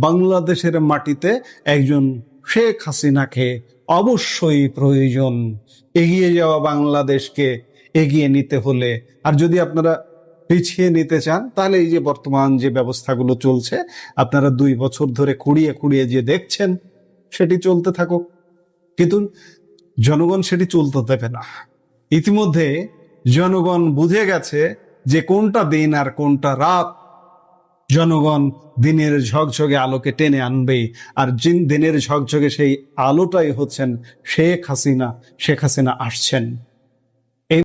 S9: বাংলাদেশের মাটিতে একজন শেখ হাসিনাকে অবশ্যই প্রয়োজন। এগিয়ে যাওয়া বাংলাদেশকে এগিয়ে নিতে হলে, আর যদি আপনারা পিছিয়ে নিতে চান, তাহলে এই যে বর্তমান যে ব্যবস্থাগুলো চলছে আপনারা 2 বছর ধরে খুঁড়িয়ে খুঁড়িয়ে যে দেখছেন সেটি চলতে থাকুক, কিন্তু জনগণ সেটি চলতে দেবে না। ইতিমধ্যে জনগণ বুঝে গেছে যে কোনটা দিন আর কোনটা রাত। জনগণ দিনের ঝকঝকে আলোকে টেনে আনবে, আর দিনের ঝকঝকে সেই আলোটাই হচ্ছেন শেখ হাসিনা। শেখ হাসিনা আসছেন।